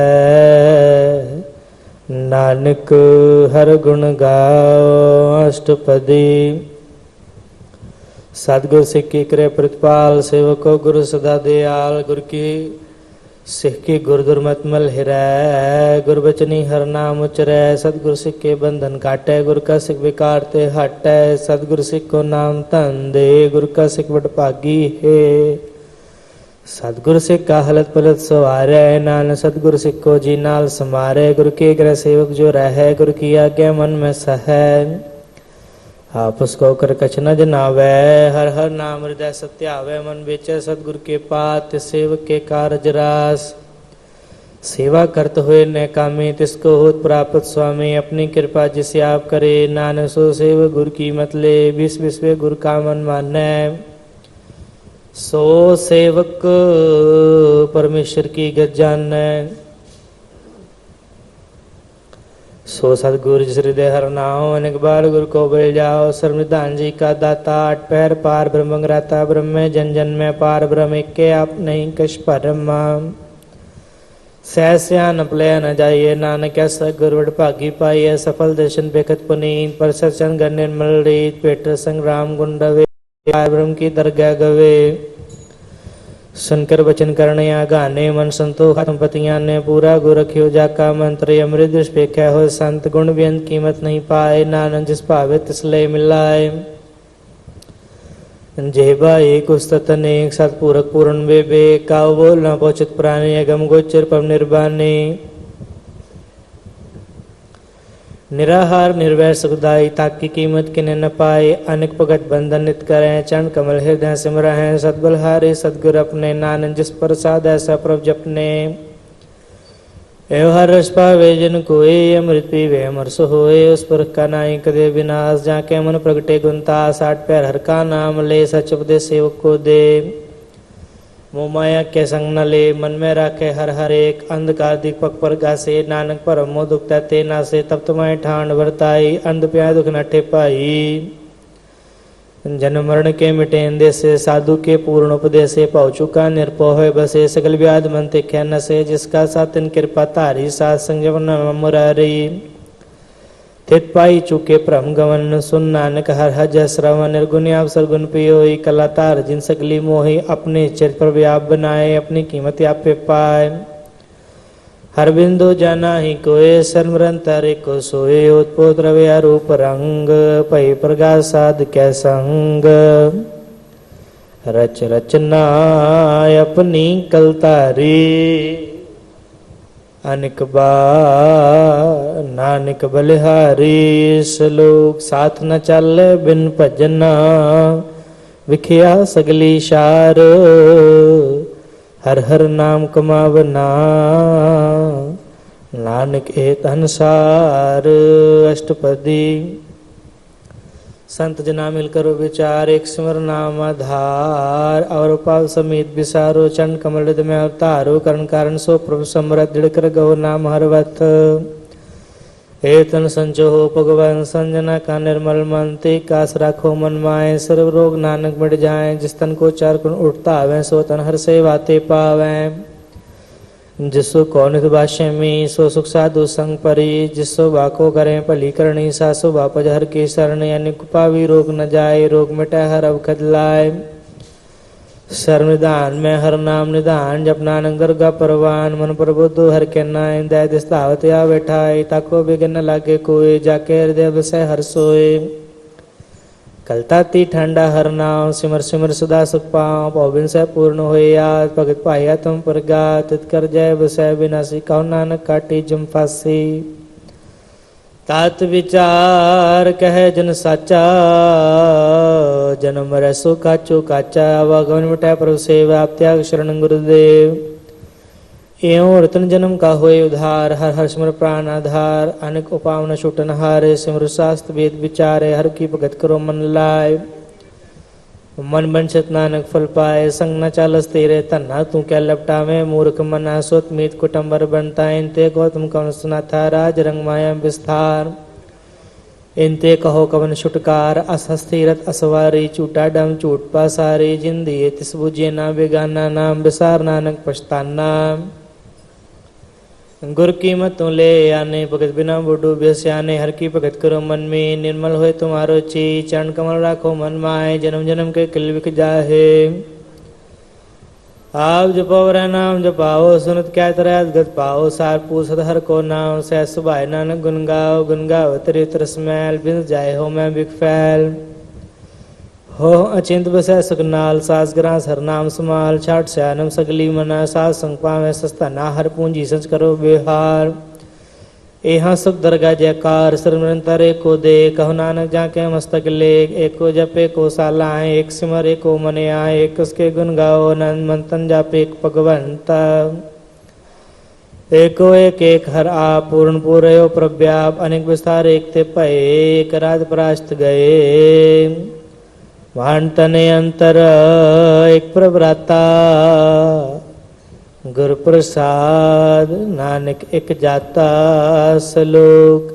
नानक हर गुण गाओ अष्टपदी। सतगुर सिख की करे प्रतिपाल, सेवको गुरु सदा दयाल। गुरु की सिख की गुरु दुर्मतमल हिरै, गुरु बचनी हर नाम उचरै। सतगुरु सिख के बंधन काटै, गुरु का सिख विकार ते हटै। सतगुरु सिख को नाम धन दे, गुरु का सिख बड़ भागी है। सतगुरु सिख का हलत पलत सवारै, नानक सतगुरु सिख को जी नाल समारै। गुरु के ग्रह सेवक जो रहै, गुरु की आज्ञा मन में सहै। आपस को कर कछ न जनावै, हर हर नाम हृदय सत्यावै। मन बेचै सतगुरु के पात, सेवक के कारज रास। सेवा करत हुए न कामी, तिसको होत प्राप्त स्वामी। अपनी कृपा जिसे आप करे, नानक सो सेवक गुरु की मत ले। विस विश्व गुरु का मन मानै, सो सेवक परमेश्वर की गत जानै। सो सतगुरु जिस हृदय हर नाओ, अनेक बार गुरु को बल जाओ। सर्वनिधान जी का दाता, आठ पहर पार ब्रह्म ग्राता। ब्रह्म जन जन में पार ब्रह्म, एक के आप नहीं कछ परम। सहस्यान प्लय न जाइए, नानक ऐसा गुरु भागी पाइए। सफल दर्शन बेखत पुनीत, पर सत्संग गण निर्मल रीत। पेटर संग्राम गुंडवे, ब्रह्म की दरगाह गवे। सुनकर वचन करने गाने, मन संतोष संपत्तियां ने। पूरा गुरु रखियो जाका मंत्र, अमृत दुष्पेख्या हो संत। गुण व्यंत कीमत नहीं पाए, नानक जिस भावे तिसले मिलाए। जेबा एक उस्तत अनेक, सतपूरक पूर्ण बेबे। काव बोल न पोचित प्राणी, अगम गोचर पव निर्बाणी। निराहार निर्वैर सुखदाई, ताकि कीमत किने न पाए। अनेक भगत बंधन नित करें, चरण कमल हृदय सिमर हैं। सद्बलहारे सदगुर अपने, नानक जिस प्रसाद ऐसा प्रभ जपने। एवं हर रस पावे जिन कोय, अमृत पीवे अमर सो होए। उस पर का नाई कदे विनाश, जाके मन प्रगटे गुणतास। आठ पैर हर का नाम ले, सच उपदेश सेवक को दे। मोह माया के संग न ले, मन में राखे हर हर एक। अंधकार दीपक पर गासे, नानक परम मोह दुख ते नासे। तब तुम्हें ठाण वर्ताई, अंध प्याय दुख न ठेपाई। जन्म मरण के मिटेन देसे साधु के पूर्ण उपदेशे पौ चुका निरपो है बसे सगल व्याध मन ते ख्या न से जिसका सातिन कृपा तारी सात संजम न मुरारी थित पाई चुके परम गवन सुन नानक हर हज श्रवण निर्गुण अवसर गुण पियोई कला तार जिन सकली मोहि अपने चरित्र पर व्याप बनाए अपनी कीमत आप पे पाए हर बिंदु जाना ही कोय सरमरन तारे को सोए उत्पोत रवया रूप रंग पै प्रगास साध कै संग रच रचना अपनी कल तारी अनिक बार नानक बलिहारी श्लोक साथ न चल बिन भजना विखिया सगली शार हर हर नाम कमावना नानक एक अनुसार अष्टपदी संत जना मिलकर विचार एक स्मर नाम आधार और उपाल समेत विसारो चंड कमल में अवतारो करण कारण सो प्रभु समृद्ध दृढ़ कर गौ नाम हरवत तन संचो हो भगवान संजना का निर्मल मन ते कास राखो मन माए सर्व रोग नानक मिट जाए जिस तन को चार गुण उठता आवे सो तन हर से वाते पावे जिसो कौन भाष्य में सो सुख साधु संग परी जिसो बाको करें भली करनी सासो बापज हर के शरण यानी कुपावी रोग न जाए रोग मिटे हर अवखद लाए सर्व निदान में हर नाम निदान जप नानक दरगा परवान मन प्रबुद्धो हर के नाय दया दिस्तावत या बैठाए ताको बिगन लागे कोई जाके हृदय बसे हर सोए कलताती ठंडा हर नाम सिमर सिमर सदा सुख पाओ पौबिन से पूर्ण होए याद भगत पाया तुम परगा तित कर जय बसे विनाशी कहो नानक काटी जम फांसी तात विचार कह जन साचा जन्म रसो काचो काचा आवागमन मिटा प्रभु सेवा त्याग शरण गुरुदेव एवं रतन जन्म का होए उधार हर हर स्मर प्राण आधार अनेक उपावन छूटन हारे सिमर शास्त्र वेद विचारे हर की भगत करो मन लाए मन बंशत नानक फल पाए संग न चालस तेरे तन्ना तू क्या लपटा में मूर्ख मना सोत मीत कुटुंबर बनता इनते गौतम कौन सुना था राज रंग माया विस्तार इनते कहो कवन छुटकार असस्थिरत असवारी चूटा डम चूट पासारी जिंदी तिस बुझे ना बेगाना नाम विसार नानक पछताना गुर कीमतों ले आने भगत बिना बुडू बेस्याने हर की भगत करो मन में निर्मल होए तुम्हारो ची चरण कमल राखो मन माए जन्म जन्म के किल विक जाहे आप जपो वरा नाम जपाओ सुनत क्या तरह गत पाओ सार पूसत हर को नाम से सुभाए नानक गुन गाओ तरी तरस मैल बिंद जाए हो मैं बिक फैल हो अचिंत बसै सुख नाल सास ग्रास हर नाम समाल छाट सयानम सगली मना सास संग पावे सस्ता ना हर पूंजी संच करो बेहार एहा सुख दरगा जयकार सरमंतर एको दे कहो नानक जाके मस्तक लेख एको जपे को सालाए एक सिमर एको मने आए एक उसके गुण गाओ नंद मंतन जापे एक भगवंता एको एक हर आप पूर्ण पूर्यो प्रव्याप अनेक विस्तार एक ते पए एक रात परास्त गए वाण तने अंतर एक प्रभ्राता गुरु प्रसाद नानक एक जाता सलोक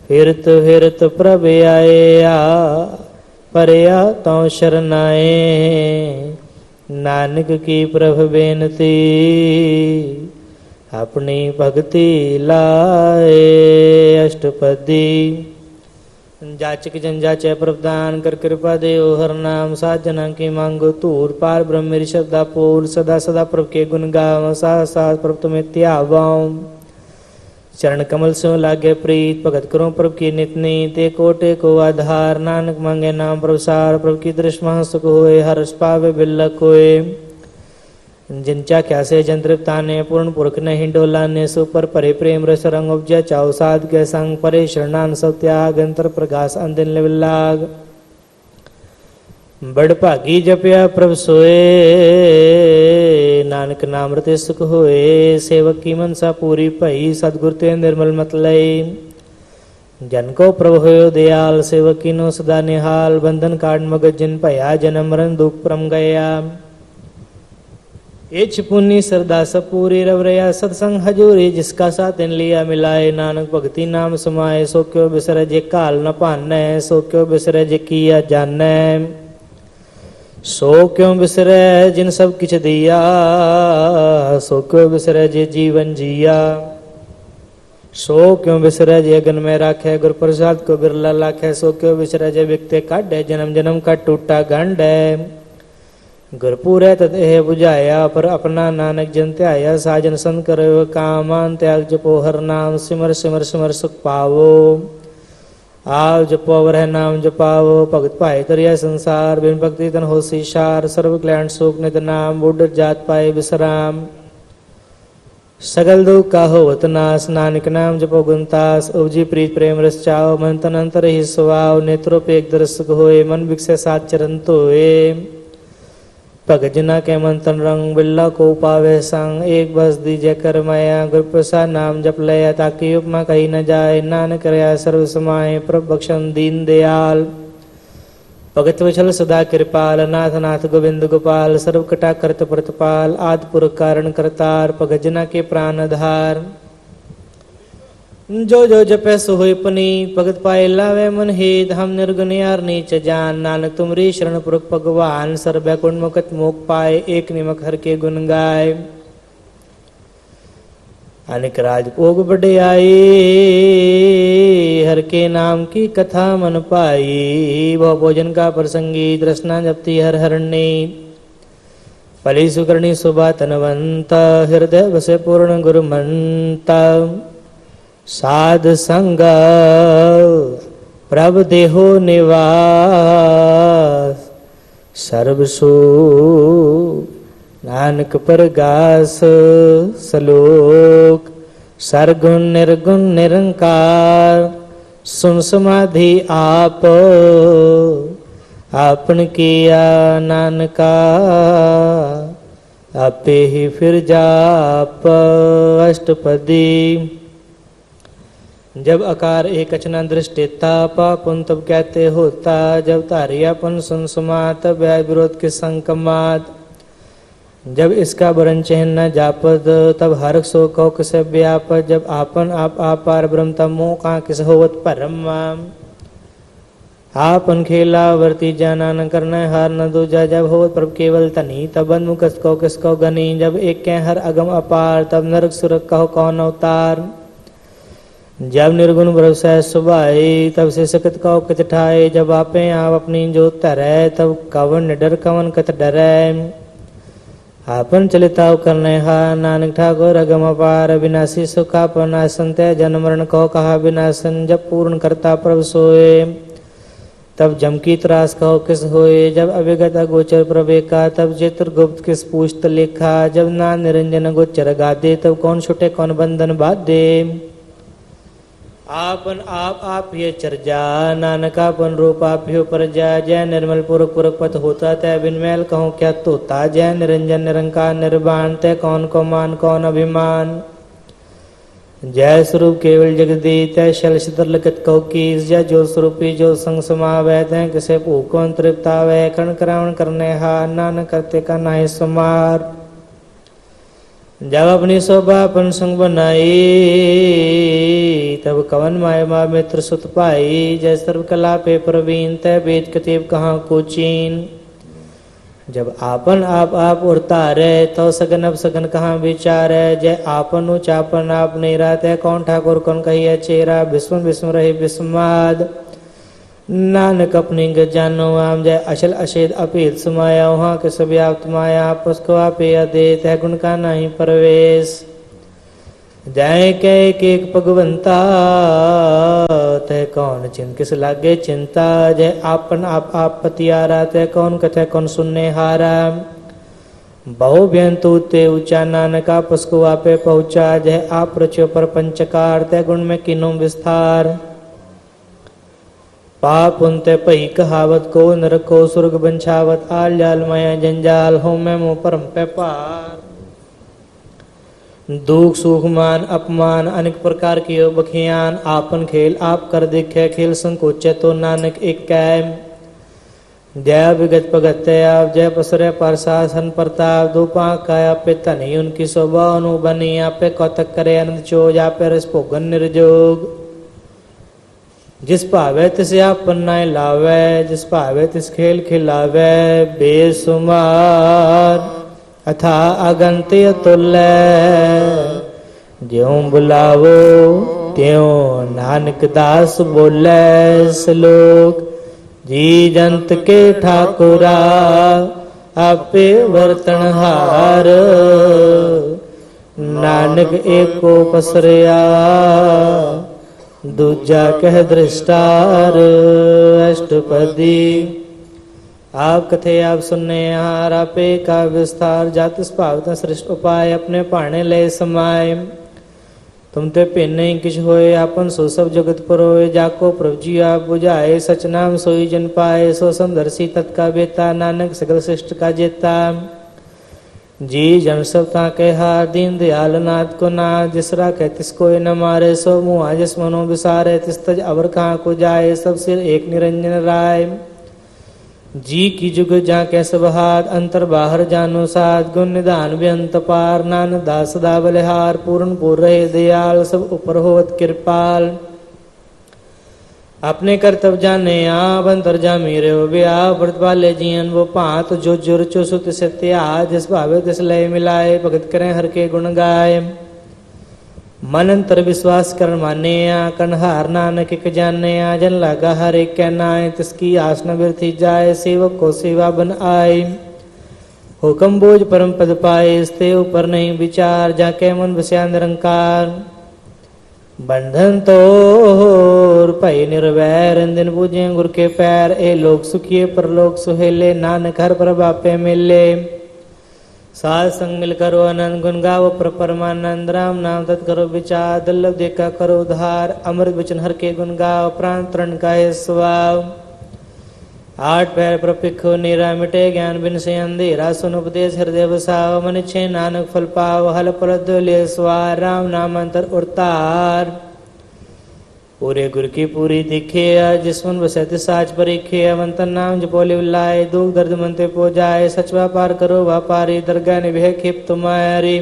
फिरत प्रभ आया परया तो शरनाए नानक की प्रभ बेनती अपनी भक्ति लाए अष्टपदी जाचक जन जाचे प्रदान कर कृपा देव हर नाम सात जना की मांगो तूर पार ब्रह्म मेरी श्रद्धा पूर्ण सदा सदा प्रभु के गुण गाव साथ साथ प्रभु तुम्हें त्यावाऊं चरण कमल से लागे प्रीत भगत करो प्रभु की नितनी ते कोटे को आधार नानक मांगे नाम प्रभुसार प्रभु की दृष्टि सुख होए हर्ष पावे बिल्लक होए जिनचा क्या से जंत्रिपता ने पूर्ण पुरख नहीं डोला ने सुपर परे प्रेम रस रंग उपजा चाओ साध के संग परे शरणान सब त्याग अंतर प्रकाश अंदिन लाग बड़ भागी जपया प्रभु सोए नानक नाम रते सुख होए सेवक की मनसा पूरी भई सतगुरु ते निर्मल मत लई जन को प्रभु होयो दयाल सेवक की नो सदा निहाल बंधन काट मगज जिन भया जन्म मरण दुख परम गया इच पुन्नी सरदा सपूरी रवरया सत्संग हजूरी जिसका साथ इन लिया मिलाए नानक भक्ति नाम समाए सो क्यों बिसर जे काल न पाने सो क्यों बिसर जे किया जाने सो क्यों बिसरै जिन सब किछ दिया, सो क्यों बिसरै जे जीवन जिया। सो क्यों बिसरै जे अगन में राखे, गुर प्रसाद को बिरला लाखे। सो क्यों बिसरै जे बिकते काढ़े, जन्म जन्म का टूटा गंढ है। गुरपुरै तदेह बुझाया, पर अपना नानक जन त्याया। साजन संत करे कामान, त्याग जपो हर नाम। सिमर सिमर सिमर सुख पावो, आप जपो वरह नाम जपावो। भगत पाए तरिया संसार, बिन भक्ति तन हो सीसार। सर्व कल्याण सुख नित नाम, बुढ़ जात पाए विश्राम। सगल दुख का होवत नाश, नानक नाम जपो गुणतास। उपजी प्रीत प्रेम रस चाओ, मन तन अंतर ही सुवाओ। नेत्रों पे एक दर्शक होए, मन बिकसे सात चरण तोए। भगत जना के मन तन रंग, बिल्ला को पावे संग। एक बस दीजे कर माया, गुरु प्रसाद नाम जप लया। ताकि उपमा कही न जाए, नानक रया सर्व समाये। प्रभु बख्शन दीन दयाल, भगत वचल सदा कृपाल। नाथ नाथ गोविंद गोपाल, सर्व कटा करत प्रतिपाल। आदि पुरख कारण करतार, भगत जना के प्राण आधार। जो जो जपै सो होय पुनीत, भगत पाए लावे मन हित। हम निर्गुण यार नीच जान, नानक तुमरी शरण पुरख भगवान। सर्व कुंड मुकत मोक पाए, एक निमक हर के गुण गाय। अनेक राज भोग बढ़ियाई, हर के नाम की कथा मन पाई। वह भोजन का प्रसंगी, दृष्णा जपती हर हरणी। पली सुकर्णी सुबा तनवंत, हृदय बसे पूर्ण गुरु मंता। साध संग प्रभ देहो निवास, सर्व सुख नानक परगास। सलोक सरगुण निर्गुण निरंकार, सुन समाधि आप। आपन किया नानका, आपे ही फिर जाप। अष्टपदी। जब अकार एक अचना दृष्टिता, पापुन तब कहते होता। जब तारियापन सुन सुमा, तब व्याय विरोध के संकमात। जब इसका वरण चिन्ह न जापद, तब हर्ष सो कौ किसे व्यापद। जब आपन आप पार ब्रह्म, तब मोह का किस होवत परम। आपन खेला वर्ती जाना, न करना हार न दूजा। जब होवत प्रभ केवल तनी, तब बंद मुकस कौ किसको गनी। जब एक के हर अगम अपार, तब नरक सुरक कहो कौन अवतार। जब निर्गुण भरोसा सुभाई, तब से सकत कौ कित ठाए। जब आपे आप अपनी जोत धरै, तब कवन निडर कवन कत डरै। आपन चलिताव करने हा, नानक ठाकुर अगम अपार। विनाशी सुखापन आसन, तय जन्म मरण कहो कहा विनाशन। जब पूर्ण करता प्रभु सोए, तब जम की त्रास कहो किस होए। जब अविगत अगोचर प्रवेका, तब चित्रगुप्त किस पूछत लेखा। जब ना निरंजन गोचर गादे, तब कौन छुटे कौन बंधन बाधे। आपन आप ये चर्जा, नानक आपन रूप आप ही पर जा। जय निर्मल पुरख पुरख पथ होता, तय बिन मैल कहूँ क्या तोता। जय निरंजन निरंकार निर्वाण, तय कौन को मान कौन अभिमान। जय स्वरूप केवल जगदीत, तय शल शितर लखत कहो कीस। जय जो स्वरूपी जो संग समावै, तय किसे भूख को तृप्त आवे। कर्ण करावण करने हा, नानक करते का नाहि समार। जब अपनी शोभा अपन संग बनाई, तब कवन माय मा मित्र सुत पाई। जय सर्व कला पे प्रवीण, तय वेद कतीब कहाँ को चीन। जब आपन आप उड़तारे, तो सगन अब सगन कहाँ विचारे। जय आपन उचापन आप नहीं रहते, कौन ठाकुर कौन कहिए चेहरा। विस्म विस्म रहे विस्माद, नानक अपनी गत जानो आम। जय अचल अशेद अपेत समाया, वहाँ के सब व्याप्त माया। पुष्को आपे अदेत है, गुण का नहीं प्रवेश। जय के एक भगवंता, तय कौन चिन किस लागे चिंता। जय आपन आप पतियारा, तय कौन कथे कौन सुनने हारा। बहु व्यंतु ते ऊंचा, नानका पुष्को आपे पहुँचा। जय आप रचो पर पंचकार, तय गुण में किनो विस्तार। पाप उनते पही कहावत, को नरक को स्वर्ग बंछावत। आल जाल माया जंजाल, हो मैं मुँह परम पे पार। दुख सुख मान अपमान, अनेक प्रकार की बखियान। आपन खेल आप कर देखे, खेल संकोचे तो नानक एक कैम। जय विगत भगत आप, जय पसरे प्रशासन प्रताप। दो पाँख का आपे तनी, उनकी शोभा अनु बनी। आपे कौतक करे आनंद चोज, आपे रस भोगन निर्जोग। जिस भावे तिस आपन नाय लावे, जिस भावे तिस खेल खिलावे। बेसुमार अथा अगंत अतुल्य, ज्यों बुलावो त्यों नानक दास बोले। श्लोक जी जंत के ठाकुरा आपे बरतनहार, नानक एको पसरिया दूजा कह दृष्टार। अष्टपदी आप कथे आप सुनने हार, आपे का विस्तार। जात भावत श्रेष्ठ उपाय, अपने पाने ले समाय। तुम ते भिन्न नहीं किछ होए, आपन सो सब जगत पर होए। जाको प्रभु जी आप बुझाए, सच नाम सोई जन पाए। सो समदर्शी तत्का बेता, नानक सगल श्रेष्ठ का जेता। जी जन सब ताके हार, दीन दयाल नाथ को नाथ। जिसरा कह तिस कोई न मारे, सो मुँह जिस मनो विसारे। तिस तज अवर कहाँ को जाए, सब सिर एक निरंजन राय। जी की जुग जाके सब हाथ, अंतर बाहर जानो साथ। गुण निधान बेअंत पार, नानक दास सदा बलिहार। पूर्ण पूर रहे दयाल, सब ऊपर होवत कृपाल। अपने कर्तव्य जाने आप, अंतर जा मेरे हो ब्या। व्रत वाले जियन वो पात, जो जुर चो सुत सत्या। जिस भावे तिस लय मिलाए, भगत करें हर के गुण गाय। मन अंतर विश्वास कर माने, कन्हार नानक एक जाने। जन लागा हर एक कहनाए, तिसकी आस न बिरथी जाए। सेवक को सेवा बन आए, हुक्म बोझ परम पद पाए। इसते ऊपर नहीं विचार, जाके मन बस्या निरंकार। बंधन तोर भय निर्वैर, दिन पूजे गुर के पैर। ए लोक सुखिए परलोक सुहेले, नानक हर प्रभापे मिले। साध संग मिल करो आनंद, गुण गाओ पर परमानंद। राम नाम तत् करो विचार, दुर्लभ देखा करो उधार। अमृत वचन हर के गुण गाओ, प्राण तरण का है स्वभाव। आठ पैर पर पिखो नीरा, मिटे ज्ञान बिन से अंधेरा। सुन उपदेश हृदय बसाओ, मन छे नानक फल पाओ। हल पलद ले स्वार, राम नाम अंतर उड़तार। पूरे गुर की पूरी दिखे, जिसमन बसे तिस साच परीखे। अवंतन नाम जपोले उल्लाए, दुख दर्द मन ते पो जाए। सच व्यापार करो व्यापारी, दरगाह निभे खेप तुम्हारी।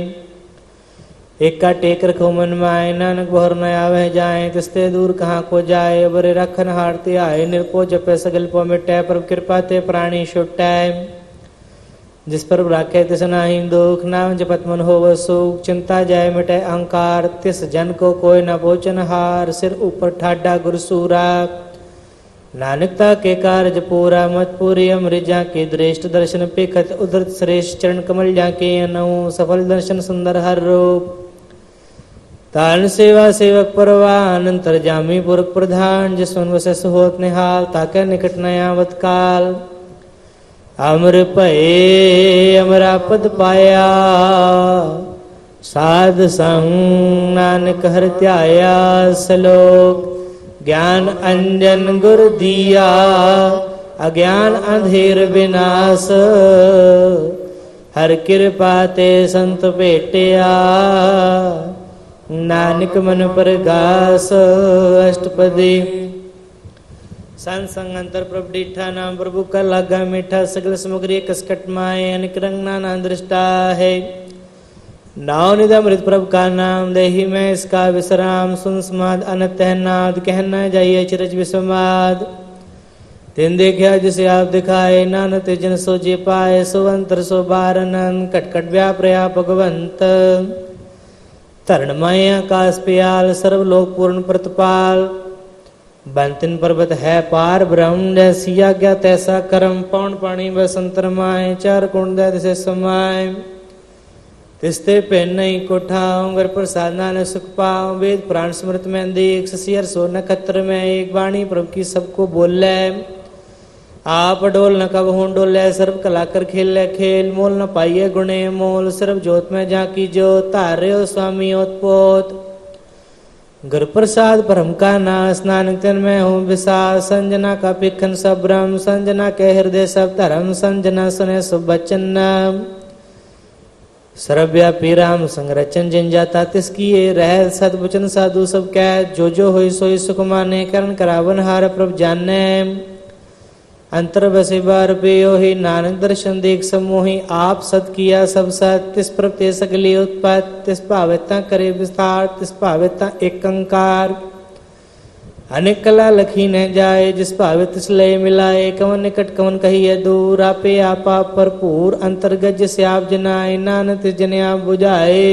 एक का टेक रखो मन माए, नानक बहर न आवे जाए। तिसते दूर कहाँ को जाए, बरे रखन हारते आए। निर्पो जपे सगल पो मिटै, पर कृपा ते प्राणी छुटै। जिस पर राखे तिस नाही दुख, नाम जपत मन होव सुख। चिंता जाय मिटे अहंकार, तिस जन को कोई न भोचन हार। सिर ऊपर ठाडा गुरसूरा, नानकता के कार्य पूरा। मत पूरी अमृत जाके दृष्ट, दर्शन पेखत उदृत श्रेष्ठ। चरण कमल जाके अनऊ, सफल दर्शन सुंदर हर रूप। तान सेवा सेवक परवान, अंतर जामी पुरख प्रधान। जिसवन वसस होत निहाल, ताके निकट नयावत काल। अमर भये अमरा पद पाया, साध संग नानक हर ध्याया। श्लोक ज्ञान अंजन गुर दिया, अज्ञान अंधेर विनाश। हर कृपा ते संत भेटिया, नानक मन प्रगास। अष्टपदी संत संग अंतर प्रभु डिठा, नाम प्रभु का लागा मीठा। सगल सामग्री कसकट माए, अनेक रंग नाना दृष्टा है। नाव निध अमृत प्रभु का नाम, देही में इसका विश्राम। सुन समाद अनत नाद, कहना जाइए चिरज विस्माद। तिन देखा जिसे आप दिखाए, नानक जन सो जे पाए। सो अंतर सो बार अनंत, कटकट व्याप्रया भगवंत। तरण माया आकाश प्याल, सर्वलोक पूर्ण प्रतपाल। बंतिन पर्वत है पार ब्रह्म, जैसी आज्ञा तैसा कर्म। पौन पानी बसंतर माए, चार कुंड दिसे समाए। तिस्ते पेन नहीं कोठाऊं, घर प्रसाद नानक सुख पाऊं। वेद प्राण स्मृत में देख, ससियर सो नक्षत्र में एक। वाणी प्रभु की सबको बोले, आप डोल न कब हूं डोले। सर्व कला कर खेल खेल, मोल न पाइये गुणे मोल। सर्व जोत में जाकी जोत, तारे हो स्वामी ओतपोत। गुर प्रसाद परम का नाश, नानक तन में हूँ विशास। संजना का पिखन सब ब्रह्म, संजना के हृदय सब धर्म। संजना सुने सब बचन, सर्वव्यापी राम संग रचन। जिन जाता तिसकी ये रह, सदवचन साधु सब कह। जो जो होई सोई सुख माने, करण करावन हार प्रभ जाने। अंतर बसे बार पेयो ही, नानक दर्शन देख समोही। आप सत किया सब सत, तिस प्रत्ये सगली उत्पत्ति। तिस भावेता करे विस्तार, तिस भावेता एक कंकार। अनेक कला लखी न जाए, जिस भावे तिस लय मिलाए। कवन निकट कवन कहिए दूर, आपे आपा भरपूर। अंतर्गत जिसे आप जनाए, नानक तिस जने आप बुझाए।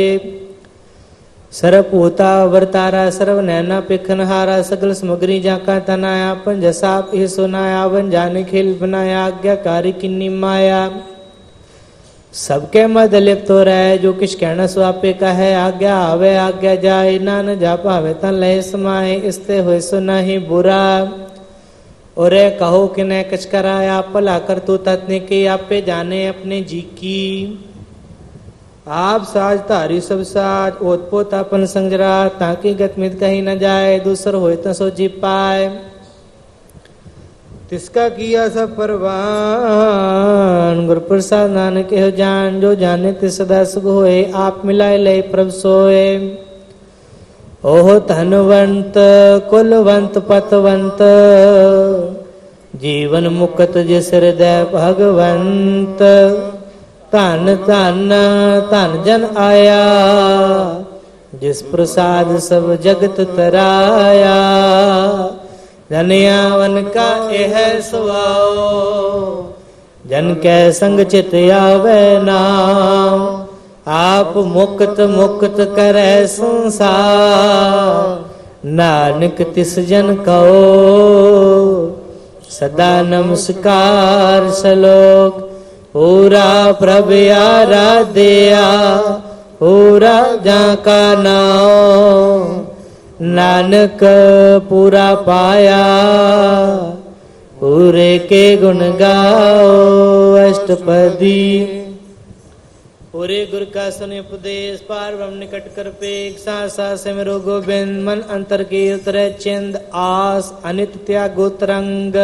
सर्वभूता वर्तारा सर्व नैना पेखनहारा, सकल सामग्री जाका तनाया। अपन जसाप ये सुनाया, वन जाने खेल बनाया। आज्ञाकारी किन्नी माया, सबके मद लिप्त तो रहे। जो किस कहना सो आपे का है, आज्ञा आवे आज्ञा जाए। नान जा पावे तन लय समाए, इसते होए सो नहीं बुरा। और कहो कि न कछ कराया, भला कर तू तत्ने की। आपे जाने अपने जी की, आप साज धारी सब साज। ओतपोत अपन संजरा, ताकि गतमित कहीं न जाए। दूसर होए तो सो जी पाए, तिसका किया सब परवान। गुरु प्रसाद नानक हो जान, जो जाने तिस सदा सुख होए। आप मिलाए लय प्रभ सोए। ओह धनवंत कुलवंत पतवंत, जीवन मुक्त जिस हृदय भगवंत। धन धन धन जन आया, जिस प्रसाद सब जगत तराया। धनयावन का यह सुआओ, जन के संग चित आवे नाम। आप मुक्त मुक्त करे संसार, नानक तिस जन कहो सदा नमस्कार। श्लोक पूरा प्रभ आराध्या, पूरा जाका नाम। नानक पूरा पाया, पूरे के गुण गाओ। अष्टपदी पूरे गुरु का सुने उपदेश, पार ब्रह्म निकट कर पेख। सा सिमरो गोविंद, मन अंतर के उतरे चिंद। आस अनित त्यागो तरंग,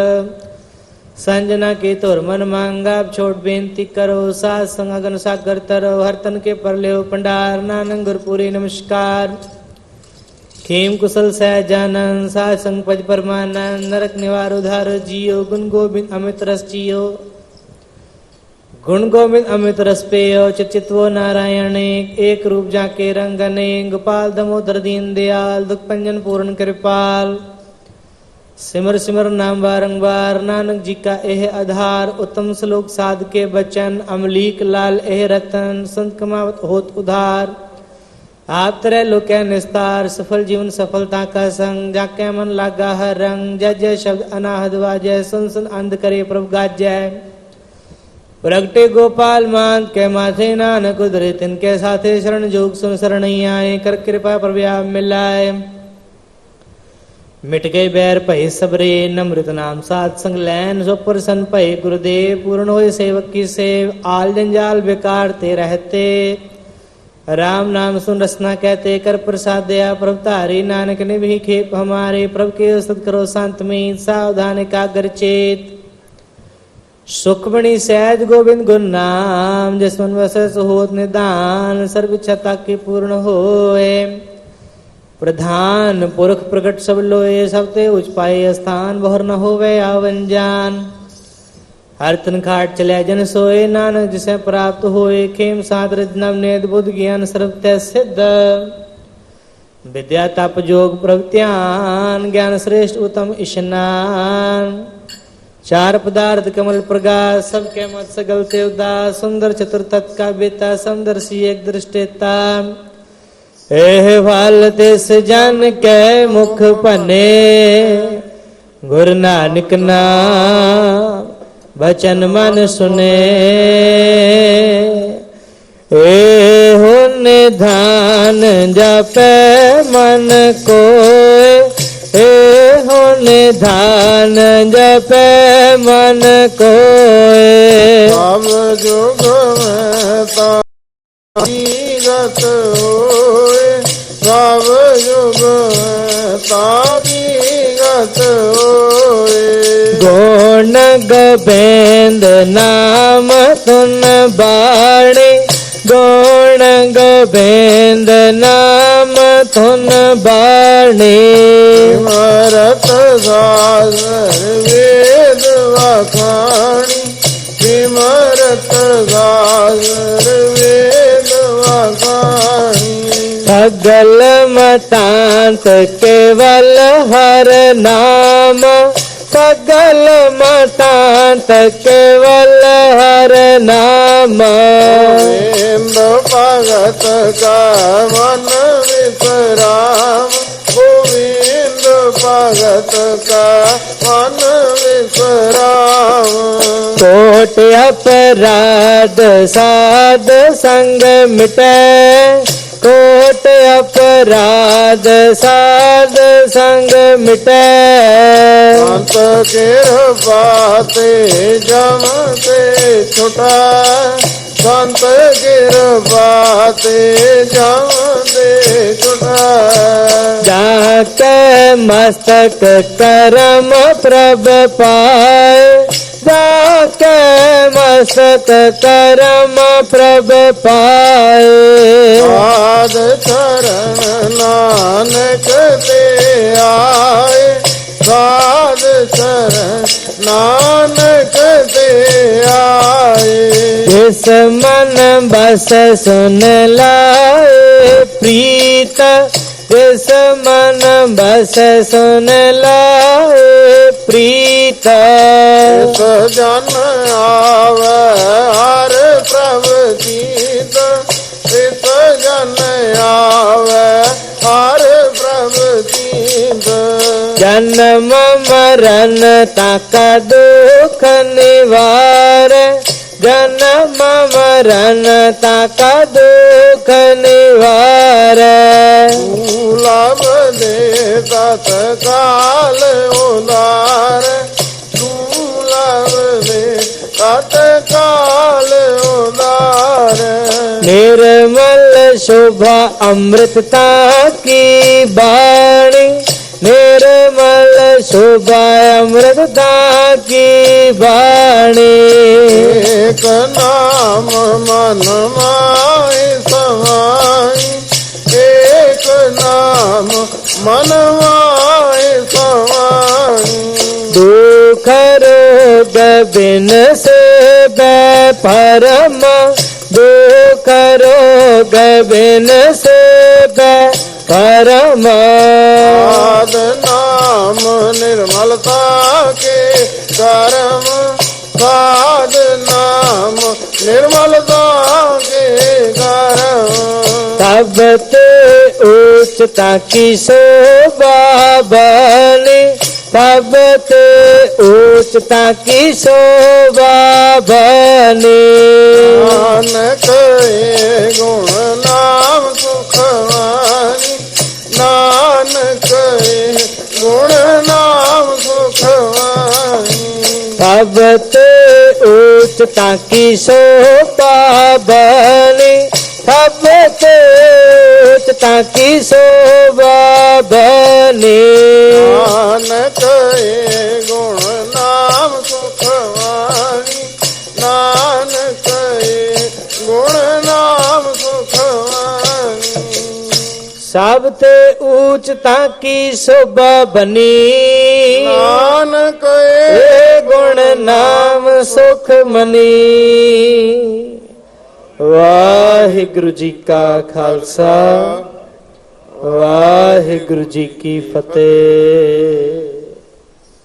संजना के तोर मन मांगा। छोट बेनती करो, सात संग अगन सागर तरो। हर तन के पर ले पंडार, नानक गुरपुरी नमस्कार। खेम कुशल सहजानंद, साध संग पज परमानंद। नरक निवार उधार जियो, गुण गोविंद अमित रस जियो। गुण गोविंद अमित रस पेयो, चित्तो नारायण एक रूप जाके रंग अनेक। गोपाल दामोदर दीन दयाल, दुख पंजन पूर्ण कृपाल। सिमर सिमर नाम बारंबार, नानक जी का एह आधार। उत्तम श्लोक साध के बचन, अमलीक लाल एह रतन। संत कमावत होत उधार, आप तरह लोक निस्तार। सफल जीवन सफलता का संग, जाके मन लागा हर रंग। जय जय शब्द अनाहद वाजय, सुन सुन अंध करे प्रभु गाजय। प्रगटे गोपाल मान के माथे, नानक उधरे तिनके साथे। शरण जोग सुन शरण आए, कर कृपा प्रभु मिलाए। मिट गए बैर भय सबरे, नमृत नाम साध संग लैन। सो प्रसन्न भय गुरुदेव, पूर्ण होए सेवक की सेव। आल जंजाल बेकार ते रहते, राम नाम सुन रसना कहते। कर प्रसाद दया प्रभु तारी, नानक ने भी खेप हमारे। प्रभु के सत करो शांत मीत, सावधान एकाग्र चेत। सुखमणि सहज गोविंद गुण नाम, जिस मन वसै सो होत निदान। सर्व इच्छा ताकि पूर्ण होए, प्रधान पुरख प्रकट सब लोए। सब ते उच पाए स्थान, बहुर न होवे आवन जान। हर तन खाट चले जन सोए, नानक जिसे प्राप्त होए। खेम सादर नवनेद बुद्ध ज्ञान सर्वतः सिद्ध। विद्या तप जोग प्रत्यान, ज्ञान श्रेष्ठ उत्तम स्नान। चार पदार्थ कमल प्रकाश, सबके मत सगल से उदास। सुंदर चतुर तत् का बेता, समदर्शी एक दृष्टिता। एह वाल तिस जन के मुख पने, गुरु नानक नाम बचन मन सुने। एहो निधान जपे मन कोय, एहो निधान जपे मन कोय। सब जुग में ताकीरत होए, सब जुग में ताकीरत होए। गुण गोबिंद नाम तुन बाणी, गुण गोबिंद नाम तुन बाणी। विमरत सागर वेद वखाणी, विमरत सागर वेद वखाणी। सगल मतांत केवल हर नाम, सगल मतांत केवल हर नाम। गोविंद भगत का मन विश्राम, गोविंद भगत का मन विश्राम। कोट अपराध साध संग मिटे, कोट अपराध साध संग मिटे। संत कृपाते जमते छुटा, संत कृपाते जमते छुटा। जाके मस्तक करम प्रभ पाए, जाके मस्तक करम प्रभ पाए। साध चरण नानक ते आए, साध चरण नानक ते आए। जिस मन बस सुन लाए प्रीत, जिस मन बस सुन लाए प्रीत। इस जन आवे हर प्रभु गीत, इस जन आवे हर प्रभु गीत। जन्म मरण ताका दुख निवार, जन्म मरण ताका दुख निवार। दूलभ दे तत्काल उदार, दूलभ दे तत्काल उदार। निर्मल शोभा अमृतता की बाणी, निर्मल शोभा अमृतता की बाणी। एक नाम मन माय समाई, एक नाम मन माय समाई। दुख रोग बिन से परम, दुख रोग बिन से परम। साध नाम निर्मलता के कर्म, साध नाम निर्मलता के कर्म। तब ते उच्चता की शोभा बनी, तब ते उच्चता की शोभा बनी। नानक ये गुण नाम सुखवानी, नानक ये गुण नाम सुखवानी। तब ते उच्चता की शोभा बनी, तब ते उच्चता की शोभा बनी। नानक ये गुण नाम सुखवानी, नानक ये गुण नाम सुखवानी। सबते उच्चता की शोभा बनी, नानक ये गुण नाम सुख मनी। वाहिगुरु जी का खालसा, वाहिगुरु जी की फतेह।